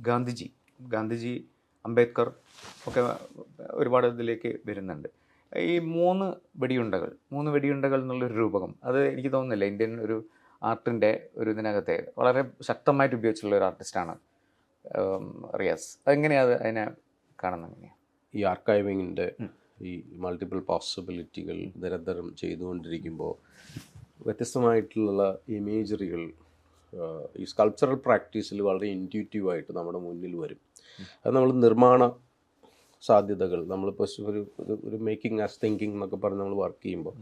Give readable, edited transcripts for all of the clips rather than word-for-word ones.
ഗാന്ധിജി അംബേദ്കർ ഒക്കെ ഒരുപാട് ഇതിലേക്ക് വരുന്നുണ്ട്. ഈ മൂന്ന് വെടിയുണ്ടകൾ എന്നുള്ളൊരു രൂപകം അത് എനിക്ക് തോന്നുന്നില്ല ഇന്ത്യൻ ഒരു ആർട്ടിൻ്റെ ഒരു ഇതിനകത്തെ വളരെ ശക്തമായിട്ട് ഉപയോഗിച്ചിട്ടുള്ള ഒരു ആർട്ടിസ്റ്റാണ് റിയാസ്. അതെങ്ങനെയാണ് അതിനെ കാണുന്നത്? എങ്ങനെയാണ് ഈ ആർക്കൈവിങ്ങിൻ്റെ ഈ മൾട്ടിപ്പിൾ പോസിബിലിറ്റികൾ നിരന്തരം ചെയ്തുകൊണ്ടിരിക്കുമ്പോൾ വ്യത്യസ്തമായിട്ടുള്ള ഇമേജറികൾ ഈ സ്കൾപ്ചറൽ പ്രാക്ടീസിൽ വളരെ ഇൻറ്റ്യൂറ്റീവായിട്ട് നമ്മുടെ മുന്നിൽ വരും. അത് നമ്മൾ നിർമ്മാണ സാധ്യതകൾ നമ്മളിപ്പോൾ ഒരു മേക്കിംഗ് ആസ് തിങ്കിങ് എന്നൊക്കെ പറഞ്ഞ് നമ്മൾ വർക്ക് ചെയ്യുമ്പോൾ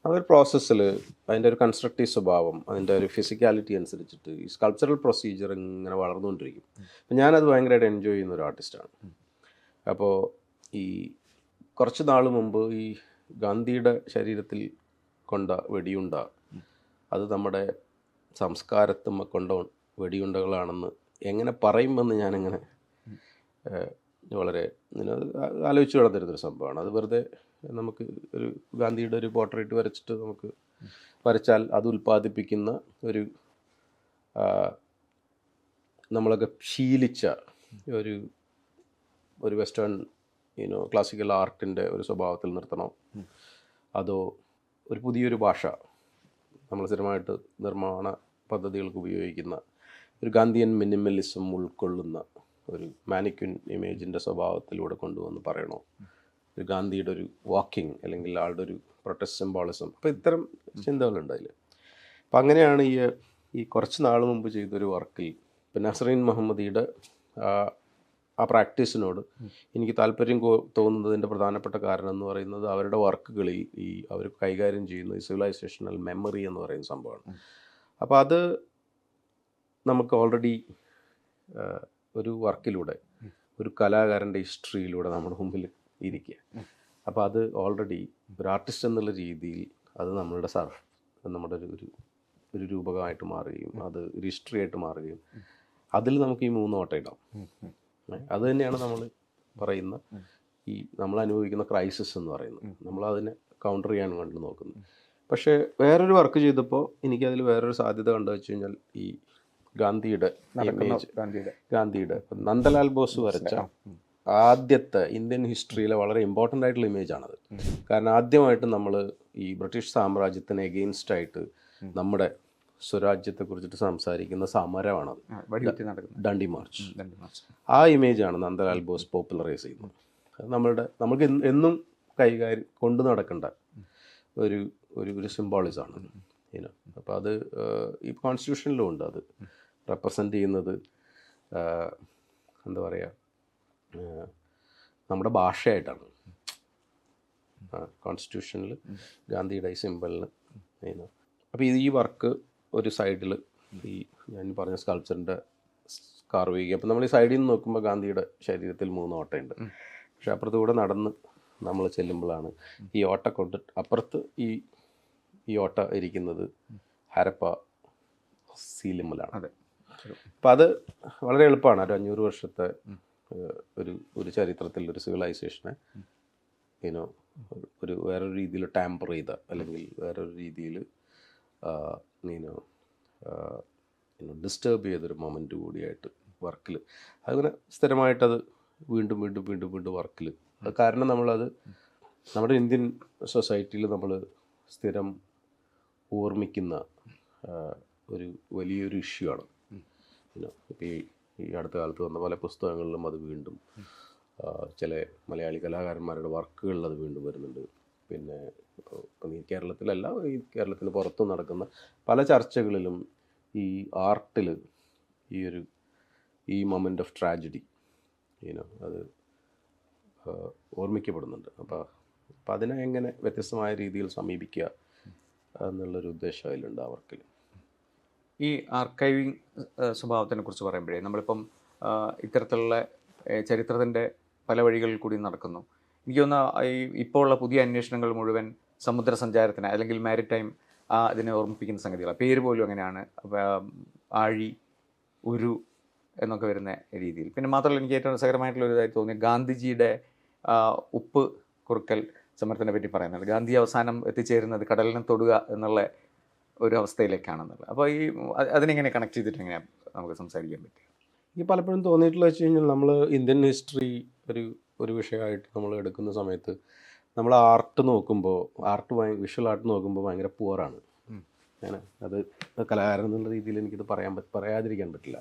ആ ഒരു പ്രോസസ്സിൽ അതിൻ്റെ ഒരു കൺസ്ട്രക്റ്റീവ് സ്വഭാവം, അതിൻ്റെ ഒരു ഫിസിക്കാലിറ്റി അനുസരിച്ചിട്ട് ഈ സ്കൾപ്ചറൽ പ്രൊസീജിയർ ഇങ്ങനെ വളർന്നുകൊണ്ടിരിക്കും. അപ്പം ഞാനത് ഭയങ്കരമായിട്ട് എൻജോയ് ചെയ്യുന്ന ഒരു ആർട്ടിസ്റ്റാണ്. അപ്പോൾ ഈ കുറച്ച് നാൾ മുമ്പ് ഈ ഗാന്ധിയുടെ ശരീരത്തിൽ കൊണ്ട വെടിയുണ്ട അത് നമ്മുടെ സംസ്കാരത്തും കൊണ്ട വെടിയുണ്ടകളാണെന്ന് എങ്ങനെ പറയുമെന്ന് ഞാനിങ്ങനെ വളരെ ആലോചിച്ച് നടന്നിരുന്നൊരു സംഭവമാണ്. അത് വെറുതെ നമുക്ക് ഒരു ഗാന്ധിയുടെ ഒരു പോർട്രേറ്റ് വരച്ചിട്ട് നമുക്ക് വരച്ചാൽ അത് ഉൽപ്പാദിപ്പിക്കുന്ന നമ്മളൊക്കെ ശീലിച്ച ഒരു വെസ്റ്റേൺ ക്ലാസിക്കൽ ആർട്ടിൻ്റെ ഒരു സ്വഭാവത്തിൽ നിർത്തണോ, അതോ ഒരു പുതിയൊരു ഭാഷ നമ്മൾ സ്ഥിരമായിട്ട് നിർമ്മാണ പദ്ധതികൾക്ക് ഉപയോഗിക്കുന്ന ഒരു ഗാന്ധിയൻ മിനിമലിസം ഉൾക്കൊള്ളുന്ന ഒരു മാനിക്വിൻ ഇമേജിൻ്റെ സ്വഭാവത്തിലൂടെ കൊണ്ടുവന്ന് പറയണോ, ഒരു ഗാന്ധിയുടെ ഒരു വാക്കിംഗ് അല്ലെങ്കിൽ ആളുടെ ഒരു പ്രൊട്ടസ്റ്റ് സിംബോളിസം. അപ്പോൾ ഇത്തരം ചിന്തകളുണ്ട് അതിൽ. അപ്പം അങ്ങനെയാണ് ഈ കുറച്ച് നാൾ മുമ്പ് ചെയ്തൊരു വർക്കിൽ ഇപ്പം നസ്രീൻ മുഹമ്മദിയുടെ ആ പ്രാക്ടീസിനോട് എനിക്ക് താല്പര്യം തോന്നുന്നതിൻ്റെ പ്രധാനപ്പെട്ട കാരണം എന്ന് പറയുന്നത് അവരുടെ വർക്കുകളിൽ അവർ കൈകാര്യം ചെയ്യുന്ന ഈ സിവിലൈസേഷണൽ മെമ്മറി എന്ന് പറയുന്ന സംഭവമാണ്. അപ്പോൾ അത് നമുക്ക് ഓൾറെഡി ഒരു വർക്കിലൂടെ ഒരു കലാകാരൻ്റെ ഹിസ്റ്ററിയിലൂടെ നമ്മുടെ മുമ്പിൽ ഇരിക്കുക. അപ്പോൾ അത് ഓൾറെഡി ഒരു ആർട്ടിസ്റ്റ് എന്നുള്ള രീതിയിൽ അത് നമ്മുടെ ഒരു രൂപകമായിട്ട് മാറുകയും അത് ഒരു ഹിസ്റ്ററി ആയിട്ട് മാറുകയും അതിൽ നമുക്ക് ഈ 3 ഓട്ടം ഇടാം. അത് തന്നെയാണ് നമ്മൾ പറയുന്ന നമ്മൾ അനുഭവിക്കുന്ന ക്രൈസിസ് എന്ന് പറയുന്നത്. നമ്മളതിനെ കൗണ്ടർ ചെയ്യാൻ വേണ്ടി നോക്കുന്നത്. പക്ഷേ വേറൊരു വർക്ക് ചെയ്തപ്പോൾ എനിക്കതിൽ വേറൊരു സാധ്യത കണ്ടു വെച്ച് കഴിഞ്ഞാൽ ഈ ഗാന്ധിയുടെ നന്ദലാൽ ബോസ് വരച്ച ആദ്യത്തെ ഇന്ത്യൻ ഹിസ്റ്ററിയിലെ വളരെ ഇമ്പോർട്ടൻ്റ് ആയിട്ടുള്ള ഇമേജാണത്. കാരണം ആദ്യമായിട്ട് നമ്മൾ ഈ ബ്രിട്ടീഷ് സാമ്രാജ്യത്തിന് എഗെയിൻസ്റ്റ് നമ്മുടെ സ്വരാജ്യത്തെക്കുറിച്ചിട്ട് സംസാരിക്കുന്ന സമരമാണത്, ഡണ്ടി മാർച്ച്. ആ ഇമേജാണ് നന്ദലാൽ ബോസ് പോപ്പുലറൈസ് ചെയ്യുന്നത്. അത് നമുക്ക് എന്നും കൊണ്ടു നടക്കേണ്ട ഒരു സിംബോളിസമാണ്. അപ്പോൾ അത് ഈ കോൺസ്റ്റിറ്റ്യൂഷനിലും ഉണ്ട്. അത് റെപ്രസെൻ്റ് ചെയ്യുന്നത് എന്താ പറയുക, നമ്മുടെ ഭാഷയായിട്ടാണ്. കോൺസ്റ്റിറ്റ്യൂഷനിൽ ഗാന്ധിയുടെ ഈ സിംബലിന് അപ്പോൾ ഈ വർക്ക് ഒരു സൈഡിൽ ഞാൻ പറഞ്ഞ സ്കൾപ്ചറിൻ്റെ കാർവിങ്. അപ്പോൾ നമ്മൾ ഈ സൈഡിൽ നിന്ന് നോക്കുമ്പോൾ ഗാന്ധിയുടെ ശരീരത്തിൽ 3 ഓട്ടയുണ്ട്. പക്ഷെ അപ്പുറത്തുകൂടെ നടന്ന് നമ്മൾ ചെല്ലുമ്പോഴാണ് ഈ ഓട്ട കൊണ്ട് അപ്പുറത്ത് ഈ ഓട്ട ഇരിക്കുന്നത് ഹരപ്പ സീലിമ്മലാണ്. അപ്പം അത് വളരെ എളുപ്പമാണ്. ഒരു 500 വർഷത്തെ ഒരു ചരിത്രത്തിൽ ഒരു സിവിലൈസേഷനെ വേറൊരു രീതിയിൽ ടാമ്പർ ചെയ്ത അല്ലെങ്കിൽ വേറൊരു രീതിയിൽ ഡിസ്റ്റർബ് ചെയ്തൊരു മൊമെൻ്റ് കൂടിയായിട്ട് വർക്കിൽ അങ്ങനെ സ്ഥിരമായിട്ടത് വീണ്ടും വർക്കിൽ. അത് കാരണം നമ്മളത് നമ്മുടെ ഇന്ത്യൻ സൊസൈറ്റിയിൽ നമ്മൾ സ്ഥിരം ഓർമ്മിക്കുന്ന ഒരു വലിയൊരു ഇഷ്യൂ ആണ്. ഇപ്പോൾ ഈ അടുത്ത കാലത്ത് വന്ന പല പുസ്തകങ്ങളിലും അത് വീണ്ടും ചില മലയാളി കലാകാരന്മാരുടെ വർക്കുകളിൽ അത് വീണ്ടും വരുന്നുണ്ട്. പിന്നെ ഇപ്പം ഈ കേരളത്തിലല്ല, ഈ കേരളത്തിന് പുറത്തും നടക്കുന്ന പല ചർച്ചകളിലും ഈ ആർട്ടിൽ ഈ മൊമെൻ്റ് ഓഫ് ട്രാജഡി അത് ഓർമ്മിക്കപ്പെടുന്നുണ്ട്. അപ്പോൾ അതിനെ എങ്ങനെ വ്യത്യസ്തമായ രീതിയിൽ സമീപിക്കുക എന്നുള്ളൊരു ഉദ്ദേശം അതിലുണ്ട് ആ വർക്കിൽ. ഈ ആർക്കൈവിങ് സ്വഭാവത്തിനെ കുറിച്ച് പറയുമ്പോഴേ നമ്മളിപ്പം ഇത്തരത്തിലുള്ള ചരിത്രത്തിൻ്റെ പല വഴികളിൽ കൂടി നടക്കുന്നു. എനിക്ക് തോന്നുന്ന ഇപ്പോൾ ഉള്ള പുതിയ അന്വേഷണങ്ങൾ മുഴുവൻ സമുദ്ര സഞ്ചാരത്തിന് അല്ലെങ്കിൽ മാരിടൈം ഇതിനെ ഓർമ്മിപ്പിക്കുന്ന സംഗതികളാണ്. പേര് പോലും അങ്ങനെയാണ്, ആഴി, ഉരു എന്നൊക്കെ വരുന്ന രീതിയിൽ. പിന്നെ മാത്രമല്ല എനിക്ക് ഏറ്റവും രസകരമായിട്ടുള്ള ഒരു ഇതായിട്ട് തോന്നിയ ഗാന്ധിജിയുടെ ഉപ്പ് കുറുക്കൽ സമരത്തിനെ പറ്റി പറയുന്നുണ്ട്. ഗാന്ധി അവസാനം എത്തിച്ചേരുന്നത് കടലിനെ തൊടുക എന്നുള്ള ഒരു അവസ്ഥയിലേക്കാണെന്നുള്ളത്. അപ്പോൾ അതിനെങ്ങനെ കണക്ട് ചെയ്തിട്ട് എങ്ങനെയാണ് നമുക്ക് സംസാരിക്കാൻ പറ്റുക? എനിക്ക് പലപ്പോഴും തോന്നിയിട്ടുള്ള വെച്ച് കഴിഞ്ഞാൽ നമ്മൾ ഇന്ത്യൻ ഹിസ്റ്ററി ഒരു ഒരു വിഷയമായിട്ട് നമ്മൾ എടുക്കുന്ന സമയത്ത് നമ്മൾ ആർട്ട് നോക്കുമ്പോൾ വിഷ്വൽ ആർട്ട് നോക്കുമ്പോൾ ഭയങ്കര പുവറാണ്. ഞാൻ അത് കലാകാരൻ എന്നുള്ള രീതിയിൽ എനിക്കിത് പറയാതിരിക്കാൻ പറ്റില്ല.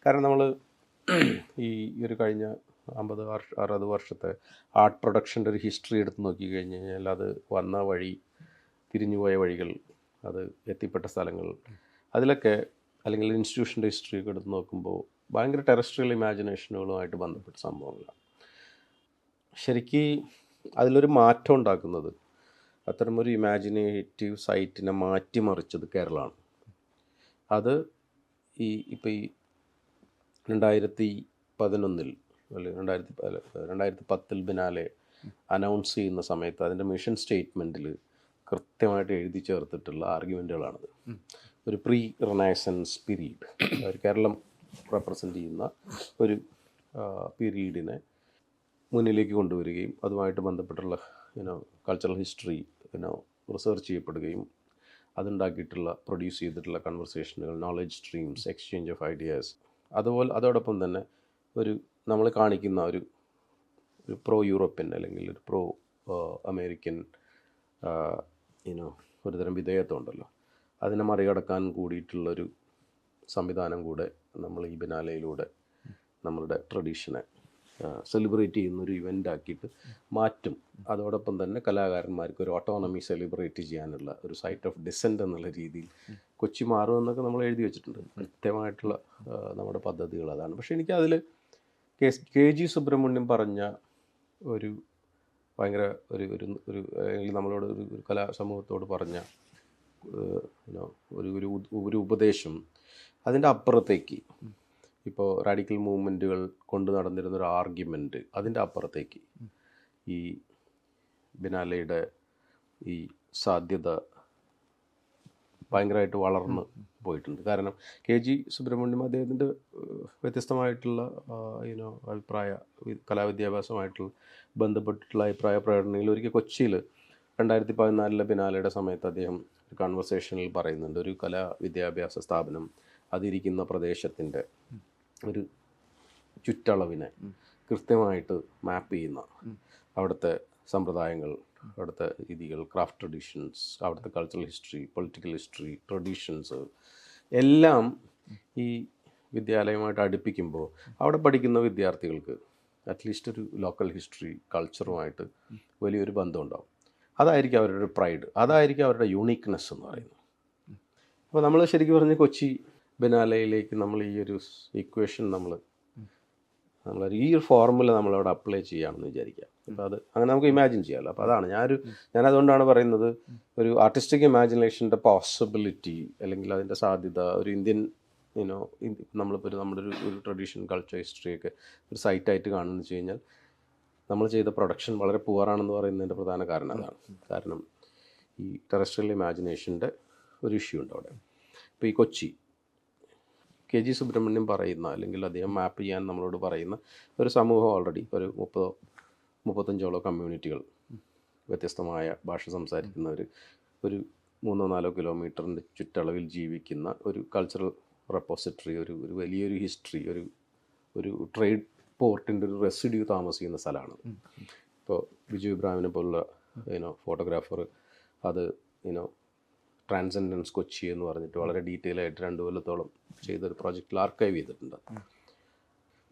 കാരണം നമ്മൾ ഈ ഒരു കഴിഞ്ഞ 60 വർഷത്തെ ആർട്ട് പ്രൊഡക്ഷൻ്റെ ഒരു ഹിസ്റ്ററി എടുത്ത് നോക്കി കഴിഞ്ഞ് കഴിഞ്ഞാൽ അത് വന്ന വഴി, തിരിഞ്ഞുപോയ വഴികൾ, അത് എത്തിപ്പെട്ട സ്ഥലങ്ങൾ, അതിലൊക്കെ അല്ലെങ്കിൽ ഇൻസ്റ്റിറ്റ്യൂഷൻ്റെ ഹിസ്റ്ററി ഒക്കെ എടുത്ത് നോക്കുമ്പോൾ ഭയങ്കര ടെറസ്ട്രിയൽ ഇമാജിനേഷനുകളുമായിട്ട് ബന്ധപ്പെട്ട സംഭവങ്ങളാണ്. ശരിക്കും അതിലൊരു മാറ്റം ഉണ്ടാക്കുന്നത്, അത്തരമൊരു ഇമാജിനേറ്റീവ് സൈറ്റിനെ മാറ്റിമറിച്ചത് കേരളമാണ്. അത് ഇപ്പോൾ ഈ 2011 അല്ലെങ്കിൽ 2010 ബിനാലെ അനൗൺസ് ചെയ്യുന്ന സമയത്ത് അതിൻ്റെ മിഷൻ സ്റ്റേറ്റ്മെൻറ്റിൽ കൃത്യമായിട്ട് എഴുതി ചേർത്തിട്ടുള്ള ആർഗ്യുമെൻറ്റുകളാണിത്. ഒരു pre renaissance period, Keralam represent ചെയ്യുന്ന ഒരു പീരീഡിനെ മുന്നിലേക്ക് കൊണ്ടുവരികയും അതുമായിട്ട് ബന്ധപ്പെട്ടുള്ള കൾച്ചറൽ ഹിസ്റ്ററി റിസർച്ച് ചെയ്യപ്പെടുകയും അതുണ്ടാക്കിയിട്ടുള്ള പ്രൊഡ്യൂസ് ചെയ്തിട്ടുള്ള കൺവെർസേഷനുകൾ, knowledge streams, exchange of ideas, അതോടൊപ്പം തന്നെ നമ്മൾ കാണിക്കുന്ന ഒരു പ്രോ യൂറോപ്യൻ അല്ലെങ്കിൽ ഒരു പ്രോ അമേരിക്കൻ ഒരുതരം വിധേയത്വം ഉണ്ടല്ലോ, അതിനെ മറികടക്കാൻ കൂടിയിട്ടുള്ളൊരു സംവിധാനം കൂടെ നമ്മൾ ഈ ബിനാലയിലൂടെ നമ്മളുടെ ട്രഡീഷനെ സെലിബ്രേറ്റ് ചെയ്യുന്നൊരു ഇവൻ്റ് ആക്കിയിട്ട് മാറ്റും. അതോടൊപ്പം തന്നെ കലാകാരന്മാർക്ക് ഒരു ഓട്ടോണമി സെലിബ്രേറ്റ് ചെയ്യാനുള്ള ഒരു സൈറ്റ് ഓഫ് ഡിസെൻറ്റ് എന്നുള്ള രീതിയിൽ കൊച്ചി മാറുമെന്നൊക്കെ നമ്മൾ എഴുതി വെച്ചിട്ടുണ്ട്. കൃത്യമായിട്ടുള്ള നമ്മുടെ പദ്ധതികൾ അതാണ്. പക്ഷേ എനിക്കതിൽ KG സുബ്രഹ്മണ്യം പറഞ്ഞ ഒരു ഭയങ്കര ഒരു നമ്മളോട് ഒരു കലാ സമൂഹത്തോട് പറഞ്ഞ ഒരു ഉപദേശം, അതിൻ്റെ അപ്പുറത്തേക്ക് ഇപ്പോൾ റാഡിക്കൽ മൂവ്മെൻറ്റുകൾ കൊണ്ട് നടന്നിരുന്നൊരു ആർഗ്യുമെൻറ്റ്, അതിൻ്റെ അപ്പുറത്തേക്ക് ഈ ബിനാലയുടെ ഈ സാധ്യത ഭയങ്കരമായിട്ട് വളർന്ന് പോയിട്ടുണ്ട്. കാരണം KG സുബ്രഹ്മണ്യം അദ്ദേഹത്തിൻ്റെ വ്യത്യസ്തമായിട്ടുള്ള കലാവിദ്യാഭ്യാസമായിട്ടുള്ള ബന്ധപ്പെട്ടിട്ടുള്ള അഭിപ്രായ പ്രകടനങ്ങളിൽ ഒരിക്കൽ കൊച്ചിയിൽ 2014 ബിനാലയുടെ സമയത്ത് അദ്ദേഹം ഒരു കൺവെർസേഷനിൽ പറയുന്നുണ്ട്, ഒരു കലാവിദ്യാഭ്യാസ സ്ഥാപനം അതിരിക്കുന്ന പ്രദേശത്തിൻ്റെ ഒരു ചുറ്റളവിനെ കൃത്യമായിട്ട് മാപ്പ് ചെയ്യുന്ന, അവിടുത്തെ സമ്പ്രദായങ്ങൾ, അവിടുത്തെ രീതികൾ, ക്രാഫ്റ്റ് ട്രഡീഷൻസ്, അവിടുത്തെ cultural history, political history, traditions എല്ലാം ഈ വിദ്യാലയമായിട്ട് അടുപ്പിക്കുമ്പോൾ അവിടെ പഠിക്കുന്ന വിദ്യാർത്ഥികൾക്ക് അറ്റ്ലീസ്റ്റ് ഒരു ലോക്കൽ ഹിസ്റ്ററി, കൾച്ചറുമായിട്ട് വലിയൊരു ബന്ധമുണ്ടാവും. അതായിരിക്കും അവരുടെ ഒരു പ്രൈഡ്, അതായിരിക്കും അവരുടെ യൂണീക്ക്നെസ് എന്ന് പറയുന്നത്. അപ്പോൾ നമ്മൾ ശരിക്കും പറഞ്ഞ് കൊച്ചി ബിനാലയിലേക്ക് നമ്മൾ ഈ ഒരു ഇക്വേഷൻ നമ്മളൊരു ഈ ഒരു ഫോർമുല നമ്മളവിടെ അപ്ലൈ ചെയ്യാമെന്ന് വിചാരിക്കാം. അപ്പോൾ അത് അങ്ങനെ നമുക്ക് ഇമാജിൻ ചെയ്യാമല്ലോ. അപ്പോൾ അതാണ് ഞാനതുകൊണ്ടാണ് പറയുന്നത്, ഒരു ആർട്ടിസ്റ്റിക് ഇമാജിനേഷൻ്റെ പോസിബിലിറ്റി അല്ലെങ്കിൽ അതിൻ്റെ സാധ്യത ഒരു ഇന്ത്യൻ നമ്മളിപ്പോൾ നമ്മുടെ ഒരു ട്രഡീഷൻ, കൾച്ചർ, ഹിസ്റ്ററിയൊക്കെ ഒരു സൈറ്റായിട്ട് കാണുമെന്ന് വെച്ച് കഴിഞ്ഞാൽ നമ്മൾ ചെയ്ത പ്രൊഡക്ഷൻ വളരെ പുവറാണെന്ന് പറയുന്നതിൻ്റെ പ്രധാന കാരണം അതാണ്. കാരണം ഈ ടെറസ്ട്രിയൽ ഇമാജിനേഷൻ്റെ ഒരു ഇഷ്യൂ ഉണ്ട് അവിടെ. ഇപ്പോൾ ഈ കൊച്ചി KG സുബ്രഹ്മണ്യം പറയുന്ന, അല്ലെങ്കിൽ അദ്ദേഹം മാപ്പ് ചെയ്യാൻ നമ്മളോട് പറയുന്ന ഒരു സമൂഹം ഓൾറെഡി ഒരു 30-35 കമ്മ്യൂണിറ്റികൾ, വ്യത്യസ്തമായ ഭാഷ സംസാരിക്കുന്നവർ, ഒരു 3-4 കിലോമീറ്ററിൻ്റെ ചുറ്റളവിൽ ജീവിക്കുന്ന ഒരു കൾച്ചറൽ റെപ്പോസിറ്ററി, ഒരു വലിയൊരു ഹിസ്റ്ററി, ഒരു ട്രേഡ് പോർട്ടിൻ്റെ ഒരു റെസിഡ്യൂ താമസിക്കുന്ന സ്ഥലമാണ്. ഇപ്പോൾ ബിജു ഇബ്രാഹിമിനെ പോലുള്ള ഫോട്ടോഗ്രാഫർ അത് ട്രാൻസെൻഡൻസ് കൊച്ചി എന്ന് പറഞ്ഞിട്ട് വളരെ ഡീറ്റെയിൽ ആയിട്ട് 2 കൊല്ലത്തോളം ചെയ്തൊരു പ്രോജക്റ്റിൽ ആർക്കൈവ് ചെയ്തിട്ടുണ്ട്.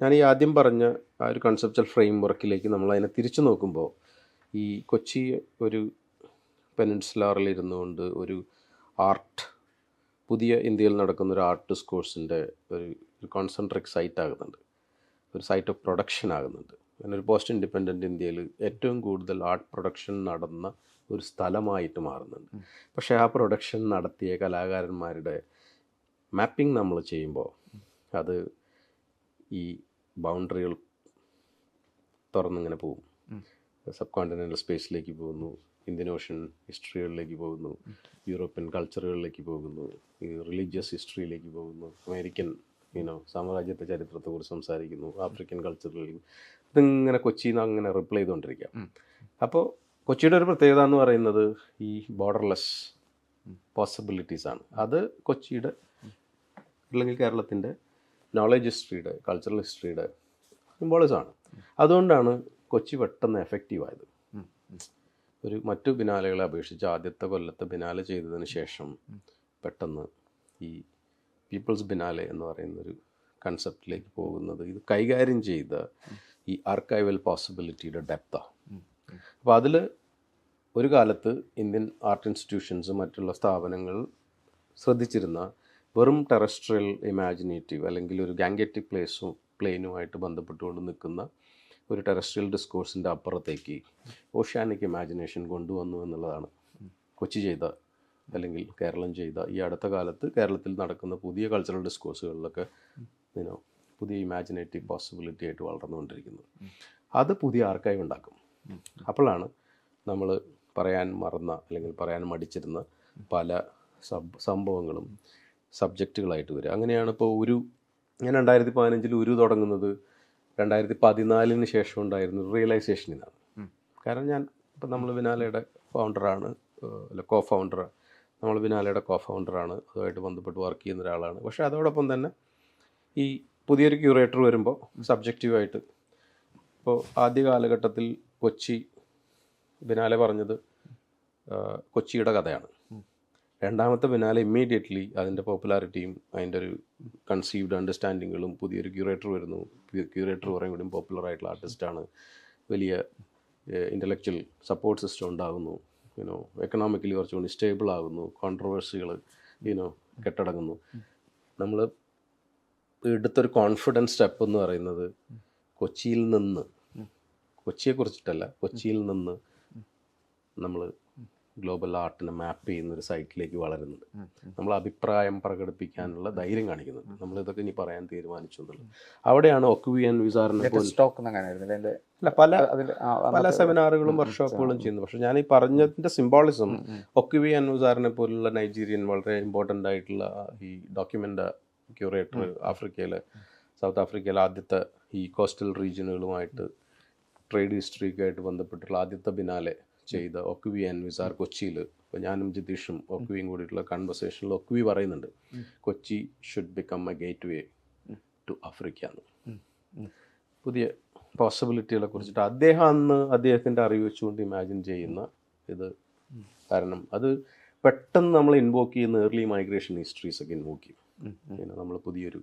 ഞാൻ ഈ ആദ്യം പറഞ്ഞ ആ ഒരു കൺസെപ്ച്വൽ ഫ്രെയിം വർക്കിലേക്ക് നമ്മൾ അതിനെ തിരിച്ചു നോക്കുമ്പോൾ, ഈ കൊച്ചി ഒരു പെനിൻസുലാറിൽ ഇരുന്നുകൊണ്ട് ഒരു പുതിയ ഇന്ത്യയിൽ നടക്കുന്ന ഒരു ആർട്ട് ഡിസ്കോഴ്സിൻ്റെ ഒരു കോൺസെൻട്രിക് സൈറ്റ് ആകുന്നുണ്ട്, ഒരു സൈറ്റ് ഓഫ് പ്രൊഡക്ഷൻ ആകുന്നുണ്ട്. അങ്ങനെ ഒരു പോസ്റ്റ് ഇൻഡിപെൻഡൻറ്റ് ഇന്ത്യയിൽ ഏറ്റവും കൂടുതൽ ആർട്ട് പ്രൊഡക്ഷൻ നടന്ന ഒരു സ്ഥലമായിട്ട് മാറുന്നുണ്ട്. പക്ഷേ ആ പ്രൊഡക്ഷൻ നടത്തിയ കലാകാരന്മാരുടെ മാപ്പിംഗ് നമ്മൾ ചെയ്യുമ്പോൾ അത് ഈ ബൗണ്ടറികൾ തുറന്നിങ്ങനെ പോകും. സബ് കോണ്ടിനെൻ്റൽ സ്പേസിലേക്ക് പോകുന്നു, ഇന്ത്യൻ ഓഷ്യൻ ഹിസ്റ്ററികളിലേക്ക് പോകുന്നു, യൂറോപ്യൻ കൾച്ചറുകളിലേക്ക് പോകുന്നു, ഈ റിലീജിയസ് ഹിസ്റ്ററിയിലേക്ക് പോകുന്നു, അമേരിക്കൻ സാമ്രാജ്യത്തെ ചരിത്രത്തെക്കുറിച്ച് സംസാരിക്കുന്നു, ആഫ്രിക്കൻ കൾച്ചറുകളിലേക്ക്, ഇതിങ്ങനെ കൊച്ചിയിൽ നിന്ന് അങ്ങനെ റിപ്ലൈ ചെയ്തുകൊണ്ടിരിക്കുക. അപ്പോൾ കൊച്ചിയുടെ ഒരു പ്രത്യേകത എന്ന് പറയുന്നത് ഈ ബോർഡർലെസ് പോസിബിലിറ്റീസാണ്. അത് കൊച്ചിയുടെ അല്ലെങ്കിൽ കേരളത്തിൻ്റെ നോളജ് ഹിസ്റ്ററിയുടെ, കൾച്ചറൽ ഹിസ്റ്ററിയുടെ സിംബോളിസമാണ്. അതുകൊണ്ടാണ് കൊച്ചി പെട്ടെന്ന് എഫക്റ്റീവായത്. ഒരു മറ്റു ബിനാലകളെ അപേക്ഷിച്ച് ആദ്യത്തെ കൊല്ലത്തെ ബിനാലെ ചെയ്തതിന് ശേഷം പെട്ടെന്ന് ഈ പീപ്പിൾസ് ബിനാലെ എന്ന് പറയുന്നൊരു കൺസെപ്റ്റിലേക്ക് പോകുന്നത് ഇത് കൈകാര്യം ചെയ്ത ഈ ആർക്കൈവൽ പോസിബിലിറ്റിയുടെ ഡെപ്താണ്. അപ്പോൾ അതിൽ ഒരു കാലത്ത് ഇന്ത്യൻ ആർട്ട് ഇൻസ്റ്റിറ്റ്യൂഷൻസ് മറ്റുള്ള സ്ഥാപനങ്ങൾ ശ്രദ്ധിച്ചിരുന്ന വെറും ടെറസ്ട്രിയൽ ഇമാജിനേറ്റീവ് അല്ലെങ്കിൽ ഒരു ഗാംഗറ്റിക് പ്ലെയിനുമായിട്ട് ബന്ധപ്പെട്ടുകൊണ്ട് നിൽക്കുന്ന ഒരു ടെറസ്ട്രിയൽ ഡിസ്കോഴ്സിൻ്റെ അപ്പുറത്തേക്ക് ഓഷ്യാനിക് ഇമാജിനേഷൻ കൊണ്ടുവന്നു എന്നുള്ളതാണ് കൊച്ചി ചെയ്ത അല്ലെങ്കിൽ കേരളം ചെയ്ത ഈ അടുത്ത കാലത്ത് കേരളത്തിൽ നടക്കുന്ന പുതിയ കൾച്ചറൽ ഡിസ്കോഴ്സുകളിലൊക്കെ പുതിയ ഇമാജിനേറ്റീവ് പോസിബിലിറ്റി ആയിട്ട് വളർന്നുകൊണ്ടിരിക്കുന്നത്. അത് പുതിയ ആർക്കൈവ് ഉണ്ടാക്കും. അപ്പോഴാണ് നമ്മൾ പറയാൻ മറന്ന അല്ലെങ്കിൽ പറയാൻ മടിച്ചിരുന്ന പല സംഭവങ്ങളും സബ്ജക്റ്റുകളായിട്ട് വരിക. അങ്ങനെയാണ് ഇപ്പോൾ ഞാൻ 2015 ഉരു തുടങ്ങുന്നത് 2014 ശേഷം ഉണ്ടായിരുന്ന റിയലൈസേഷനിൽ നിന്നാണ്. കാരണം ഞാൻ ഇപ്പം നമ്മൾ ബിനാലയുടെ ഫൗണ്ടറാണ്, അല്ല കോ ഫൗണ്ടർ, നമ്മൾ ബിനാലയുടെ കോ ഫൗണ്ടറാണ്, അതുമായിട്ട് ബന്ധപ്പെട്ട് വർക്ക് ചെയ്യുന്ന ഒരാളാണ്. പക്ഷേ അതോടൊപ്പം തന്നെ ഈ പുതിയൊരു ക്യൂറേറ്റർ വരുമ്പോൾ സബ്ജക്റ്റീവായിട്ട് ഇപ്പോൾ ആദ്യ കാലഘട്ടത്തിൽ കൊച്ചി ബിനാലെ പറഞ്ഞത് കൊച്ചിയുടെ കഥയാണ്. രണ്ടാമത്തെ ബിനാലെ ഇമ്മീഡിയറ്റ്ലി അതിൻ്റെ പോപ്പുലാരിറ്റിയും അതിൻ്റെ ഒരു കൺസീവ്ഡ് അണ്ടർസ്റ്റാൻഡിങ്ങുകളും പുതിയൊരു ക്യൂറേറ്റർ വരുന്നു. ക്യൂറേറ്റർ കുറേ കൂടി പോപ്പുലറായിട്ടുള്ള ആർട്ടിസ്റ്റാണ്, വലിയ ഇൻ്റലക്ച്വൽ സപ്പോർട്ട് സിസ്റ്റം ഉണ്ടാകുന്നു, എക്കണോമിക്കലി കുറച്ചുകൂടി സ്റ്റേബിൾ ആകുന്നു, കോൺട്രവേഴ്സികൾ കെട്ടടങ്ങുന്നു. നമ്മൾ എടുത്തൊരു കോൺഫിഡൻസ് സ്റ്റെപ്പ് എന്ന് പറയുന്നത് കൊച്ചിയിൽ നിന്ന്, കൊച്ചിയെക്കുറിച്ചിട്ടല്ല, കൊച്ചിയിൽ നിന്ന് നമ്മൾ ഗ്ലോബൽ ആർട്ടിനെ മാപ്പ് ചെയ്യുന്നൊരു സൈറ്റിലേക്ക് വളരുന്നുണ്ട്. നമ്മൾ അഭിപ്രായം പ്രകടിപ്പിക്കാനുള്ള ധൈര്യം കാണിക്കുന്നുണ്ട്. നമ്മളിതൊക്കെ ഇനി പറയാൻ തീരുമാനിച്ചു എന്നുള്ളത്. അവിടെയാണ് ഒക്വി ആൻഡ് വിസാറിനെ പല സെമിനാറുകളും വർക്ക്ഷോപ്പുകളും ചെയ്യുന്നത്. പക്ഷെ ഞാൻ ഈ പറഞ്ഞതിൻ്റെ സിംബോളിസം ഒക്വി ആൻഡ് വിസാറിനെ പോലുള്ള നൈജീരിയൻ വളരെ ഇമ്പോർട്ടൻ്റ് ആയിട്ടുള്ള ഈ ഡോക്യുമെൻ്റ് ക്യൂറേറ്റർ, സൗത്ത് ആഫ്രിക്കയിലെ ആദ്യത്തെ ഈ കോസ്റ്റൽ റീജിയനുകളുമായിട്ട് ട്രേഡ് ഹിസ്റ്ററിക്കായിട്ട് ബന്ധപ്പെട്ടുള്ള ആദ്യത്തെ ബിനാലെ ചെയ്ത ഒക്വി ആൻഡ് വിസാർ കൊച്ചിയിൽ, ഇപ്പോൾ ഞാനും ജിതീഷും ഒക്വിയും കൂടിയിട്ടുള്ള കൺവെർസേഷനിൽ ഒക്വി പറയുന്നുണ്ട് Kochi should become a gateway to Africa എന്ന്. പുതിയ പോസിബിലിറ്റികളെ കുറിച്ചിട്ട് അദ്ദേഹത്തിൻ്റെ അറിവ് വെച്ചുകൊണ്ട് ഇമാജിൻ ചെയ്യുന്ന ഇത്. കാരണം അത് പെട്ടെന്ന് നമ്മൾ ഇൻവോക്ക് ചെയ്യുന്ന ഏർലി മൈഗ്രേഷൻ ഹിസ്റ്ററീസൊക്കെ ഇൻവോക്ക് ചെയ്യും. നമ്മൾ പുതിയൊരു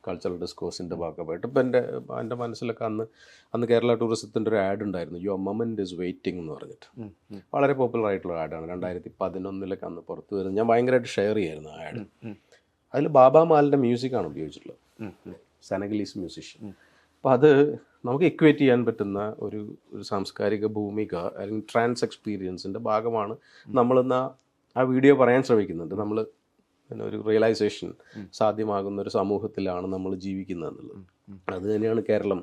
കൾച്ചറൽ ഡിസ്കോഴ്സിൻ്റെ ഭാഗമായിട്ട് ഇപ്പം എൻ്റെ മനസ്സിലൊക്കെ അന്ന് കേരള ടൂറിസത്തിൻ്റെ ഒരു ആഡ് ഉണ്ടായിരുന്നു, യുവർ മൊമെൻ്റ് ഇസ് വെയിറ്റിംഗ് എന്ന് പറഞ്ഞിട്ട്. വളരെ പോപ്പുലർ ആയിട്ടുള്ള ആഡാണ്. 2011 അന്ന് പുറത്ത് വരുന്നത്. ഞാൻ ഭയങ്കരമായിട്ട് ഷെയർ ചെയ്യായിരുന്നു ആ ആഡ്. അതിൽ ബാബാ മാലിൻ്റെ മ്യൂസിക്കാണ് ഉപയോഗിച്ചിട്ടുള്ളത്, സെനഗലീസ് മ്യൂസിഷ്യൻ. അപ്പോൾ അത് നമുക്ക് ഇക്വേറ്റ് ചെയ്യാൻ പറ്റുന്ന ഒരു സാംസ്കാരിക ഭൂമിക അല്ലെങ്കിൽ ട്രാൻസ് എക്സ്പീരിയൻസിൻ്റെ ഭാഗമാണ് നമ്മളിന്ന് ആ വീഡിയോ പറയാൻ ശ്രമിക്കുന്നുണ്ട്. നമ്മൾ ഒരു റിയലൈസേഷൻ സാധ്യമാകുന്ന ഒരു സമൂഹത്തിലാണ് നമ്മൾ ജീവിക്കുന്നത് എന്നുള്ളത്. അത് തന്നെയാണ് കേരളം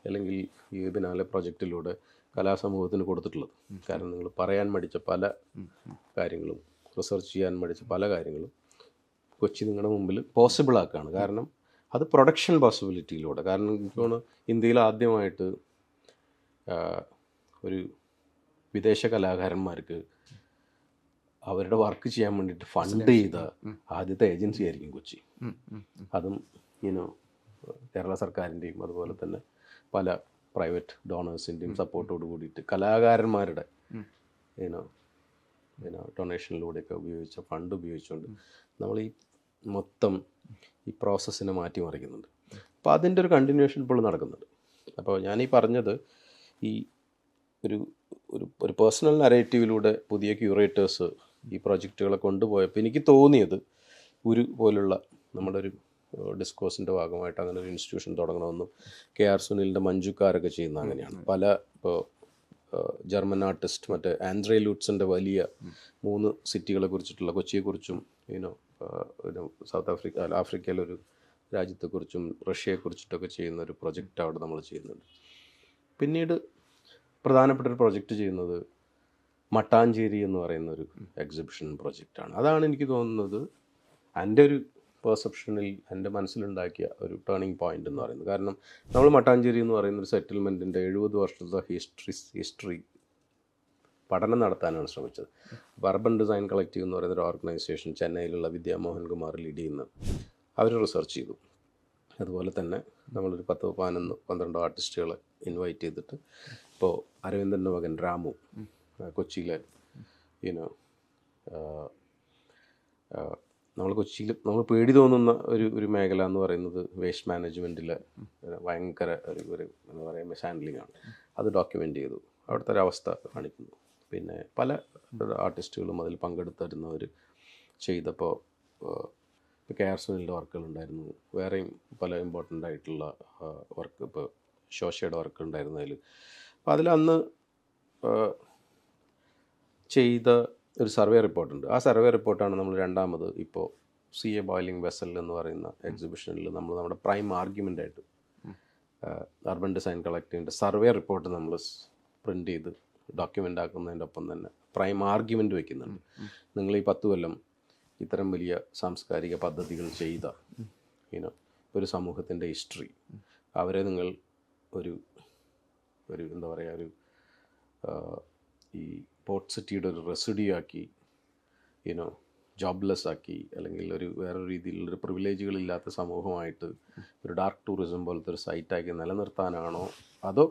അല്ലെങ്കിൽ ഈ ബിനാലെ പ്രൊജക്റ്റിലൂടെ കലാസമൂഹത്തിന് കൊടുത്തിട്ടുള്ളത്. കാരണം നിങ്ങൾ പറയാൻ മടിച്ച പല കാര്യങ്ങളും, റിസർച്ച് ചെയ്യാൻ മടിച്ച പല കാര്യങ്ങളും കൊച്ചി നിങ്ങളുടെ മുമ്പിൽ പോസിബിൾ ആക്കുകയാണ്. കാരണം അത് പ്രൊഡക്ഷൻ പോസിബിലിറ്റിയിലൂടെ. കാരണം എനിക്ക് തോന്നുന്നു ഇന്ത്യയിൽ ആദ്യമായിട്ട് ഒരു വിദേശ കലാകാരന്മാർക്ക് അവരുടെ വർക്ക് ചെയ്യാൻ വേണ്ടിയിട്ട് ഫണ്ട് ചെയ്ത ആദ്യത്തെ ഏജൻസി ആയിരിക്കും കൊച്ചി. അതും കേരള സർക്കാരിൻ്റെയും അതുപോലെ തന്നെ പല പ്രൈവറ്റ് ഡോണേഴ്സിൻ്റെയും സപ്പോർട്ടോട് കൂടിയിട്ട് കലാകാരന്മാരുടെ ഡൊണേഷനിലൂടെയൊക്കെ ഉപയോഗിച്ച ഫണ്ട് ഉപയോഗിച്ചുകൊണ്ട് നമ്മൾ ഈ മൊത്തം ഈ പ്രോസസ്സിനെ മാറ്റിമറിക്കുന്നുണ്ട്. അപ്പോൾ അതിൻ്റെ ഒരു കണ്ടിന്യൂഷൻ ഇപ്പോൾ നടക്കുന്നുണ്ട്. അപ്പോൾ ഞാനീ പറഞ്ഞത് ഈ ഒരു പേഴ്സണൽ നരേറ്റീവിലൂടെ പുതിയ ക്യൂറേറ്റേഴ്സ് ഈ പ്രോജക്റ്റുകളെ കൊണ്ടുപോയപ്പോൾ എനിക്ക് തോന്നിയത് പോലുള്ള നമ്മുടെ ഒരു ഡിസ്കോഴ്സിൻ്റെ ഭാഗമായിട്ട് അങ്ങനെ ഒരു ഇൻസ്റ്റിറ്റ്യൂഷൻ തുടങ്ങണമെന്നും KR സുനിലിൻ്റെ മഞ്ജുക്കാരൊക്കെ ചെയ്യുന്ന അങ്ങനെയാണ്. ഇപ്പോൾ ജർമ്മൻ ആർട്ടിസ്റ്റ് മറ്റേ ആൻഡ്രേ ലൂട്ട്സിൻ്റെ വലിയ 3 സിറ്റികളെ കുറിച്ചിട്ടുള്ള, കൊച്ചിയെക്കുറിച്ചും സൗത്ത് ആഫ്രിക്കയിലൊരു രാജ്യത്തെക്കുറിച്ചും റഷ്യയെക്കുറിച്ചിട്ടൊക്കെ ചെയ്യുന്ന ഒരു പ്രൊജക്റ്റ് അവിടെ നമ്മൾ ചെയ്യുന്നുണ്ട്. പിന്നീട് പ്രധാനപ്പെട്ട ഒരു പ്രൊജക്റ്റ് ചെയ്യുന്നത് മട്ടാഞ്ചേരി എന്ന് പറയുന്ന ഒരു എക്സിബിഷൻ പ്രൊജക്റ്റാണ്. അതാണ് എനിക്ക് തോന്നുന്നത് എൻ്റെ ഒരു പെർസെപ്ഷനിൽ എൻ്റെ മനസ്സിലുണ്ടാക്കിയ ഒരു ടേണിംഗ് പോയിൻ്റ് എന്ന് പറയുന്നത്. കാരണം നമ്മൾ മട്ടാഞ്ചേരി എന്ന് പറയുന്ന ഒരു സെറ്റിൽമെൻറ്റിൻ്റെ 70 വർഷത്തെ ഹിസ്റ്ററി പഠനം നടത്താനാണ് ശ്രമിച്ചത്. അപ്പോൾ അർബൻ ഡിസൈൻ കളക്റ്റീവ് എന്ന് പറയുന്ന ഒരു ഓർഗനൈസേഷൻ ചെന്നൈയിലുള്ള വിദ്യാമോഹൻ കുമാർ ലീഡ് ചെയ്യുന്ന അവർ റിസർച്ച് ചെയ്തു. അതുപോലെ തന്നെ നമ്മളൊരു 10-11-12 ആർട്ടിസ്റ്റുകളെ ഇൻവൈറ്റ് ചെയ്തിട്ട്, ഇപ്പോൾ അരവിന്ദൻ്റെ മകൻ രാമു കൊച്ചിയിലെ യുനോ നമ്മൾ കൊച്ചിയിൽ നമ്മൾ പേടി തോന്നുന്ന ഒരു മേഖല എന്ന് പറയുന്നത് വേസ്റ്റ് മാനേജ്മെൻറ്റിലെ ഭയങ്കര ഒരു എന്താ പറയുക മിസ് ഹാൻഡ്ലിംഗ് ആണ്. അത് ഡോക്യുമെൻ്റ് ചെയ്തു, അവിടുത്തെ ഒരു അവസ്ഥ കാണിക്കുന്നു. പിന്നെ പല ആർട്ടിസ്റ്റുകളും അതിൽ പങ്കെടുത്തിരുന്നവർ ചെയ്തപ്പോൾ KR സുനിലിൻ്റെ വർക്കുകളുണ്ടായിരുന്നു, വേറെയും പല ഇമ്പോർട്ടൻ്റ് ആയിട്ടുള്ള വർക്ക്, ഇപ്പോൾ ശോശയുടെ വർക്ക് ഉണ്ടായിരുന്നു അതിൽ. അപ്പോൾ അതിലന്ന് ചെയ്ത ഒരു സർവേ റിപ്പോർട്ടുണ്ട്. ആ സർവേ റിപ്പോർട്ടാണ് നമ്മൾ രണ്ടാമത് ഇപ്പോൾ CA ബോയിലിംഗ് വെസൽ എന്ന് പറയുന്ന എക്സിബിഷനിൽ നമ്മൾ നമ്മുടെ പ്രൈം ആർഗ്യുമെൻ്റായിട്ട് അർബൻ ഡിസൈൻ കളക്റ്റീവിൻ്റെ സർവേ റിപ്പോർട്ട് നമ്മൾ പ്രിൻ്റ് ചെയ്ത് ഡോക്യുമെൻ്റ് ആക്കുന്നതിൻ്റെ ഒപ്പം തന്നെ പ്രൈം ആർഗ്യുമെൻ്റ് വയ്ക്കുന്നുണ്ട്. നിങ്ങൾ ഈ 10 കൊല്ലം ഇത്തരം വലിയ സാംസ്കാരിക പദ്ധതികൾ ചെയ്ത ഒരു സമൂഹത്തിൻ്റെ ഹിസ്റ്ററി, അവരെ നിങ്ങൾ ഒരു എന്താ പറയുക ഈ പോർട്ട് സിറ്റിയുടെ ഒരു റെസിഡ്യൂ ആക്കി ജോബ്ലെസ് ആക്കി, അല്ലെങ്കിൽ വേറൊരു രീതിയിലുള്ളൊരു പ്രിവിലേജുകളില്ലാത്ത സമൂഹമായിട്ട് ഒരു ഡാർക്ക് ടൂറിസം പോലത്തെ ഒരു സൈറ്റാക്കി നിലനിർത്താനാണോ, അതോ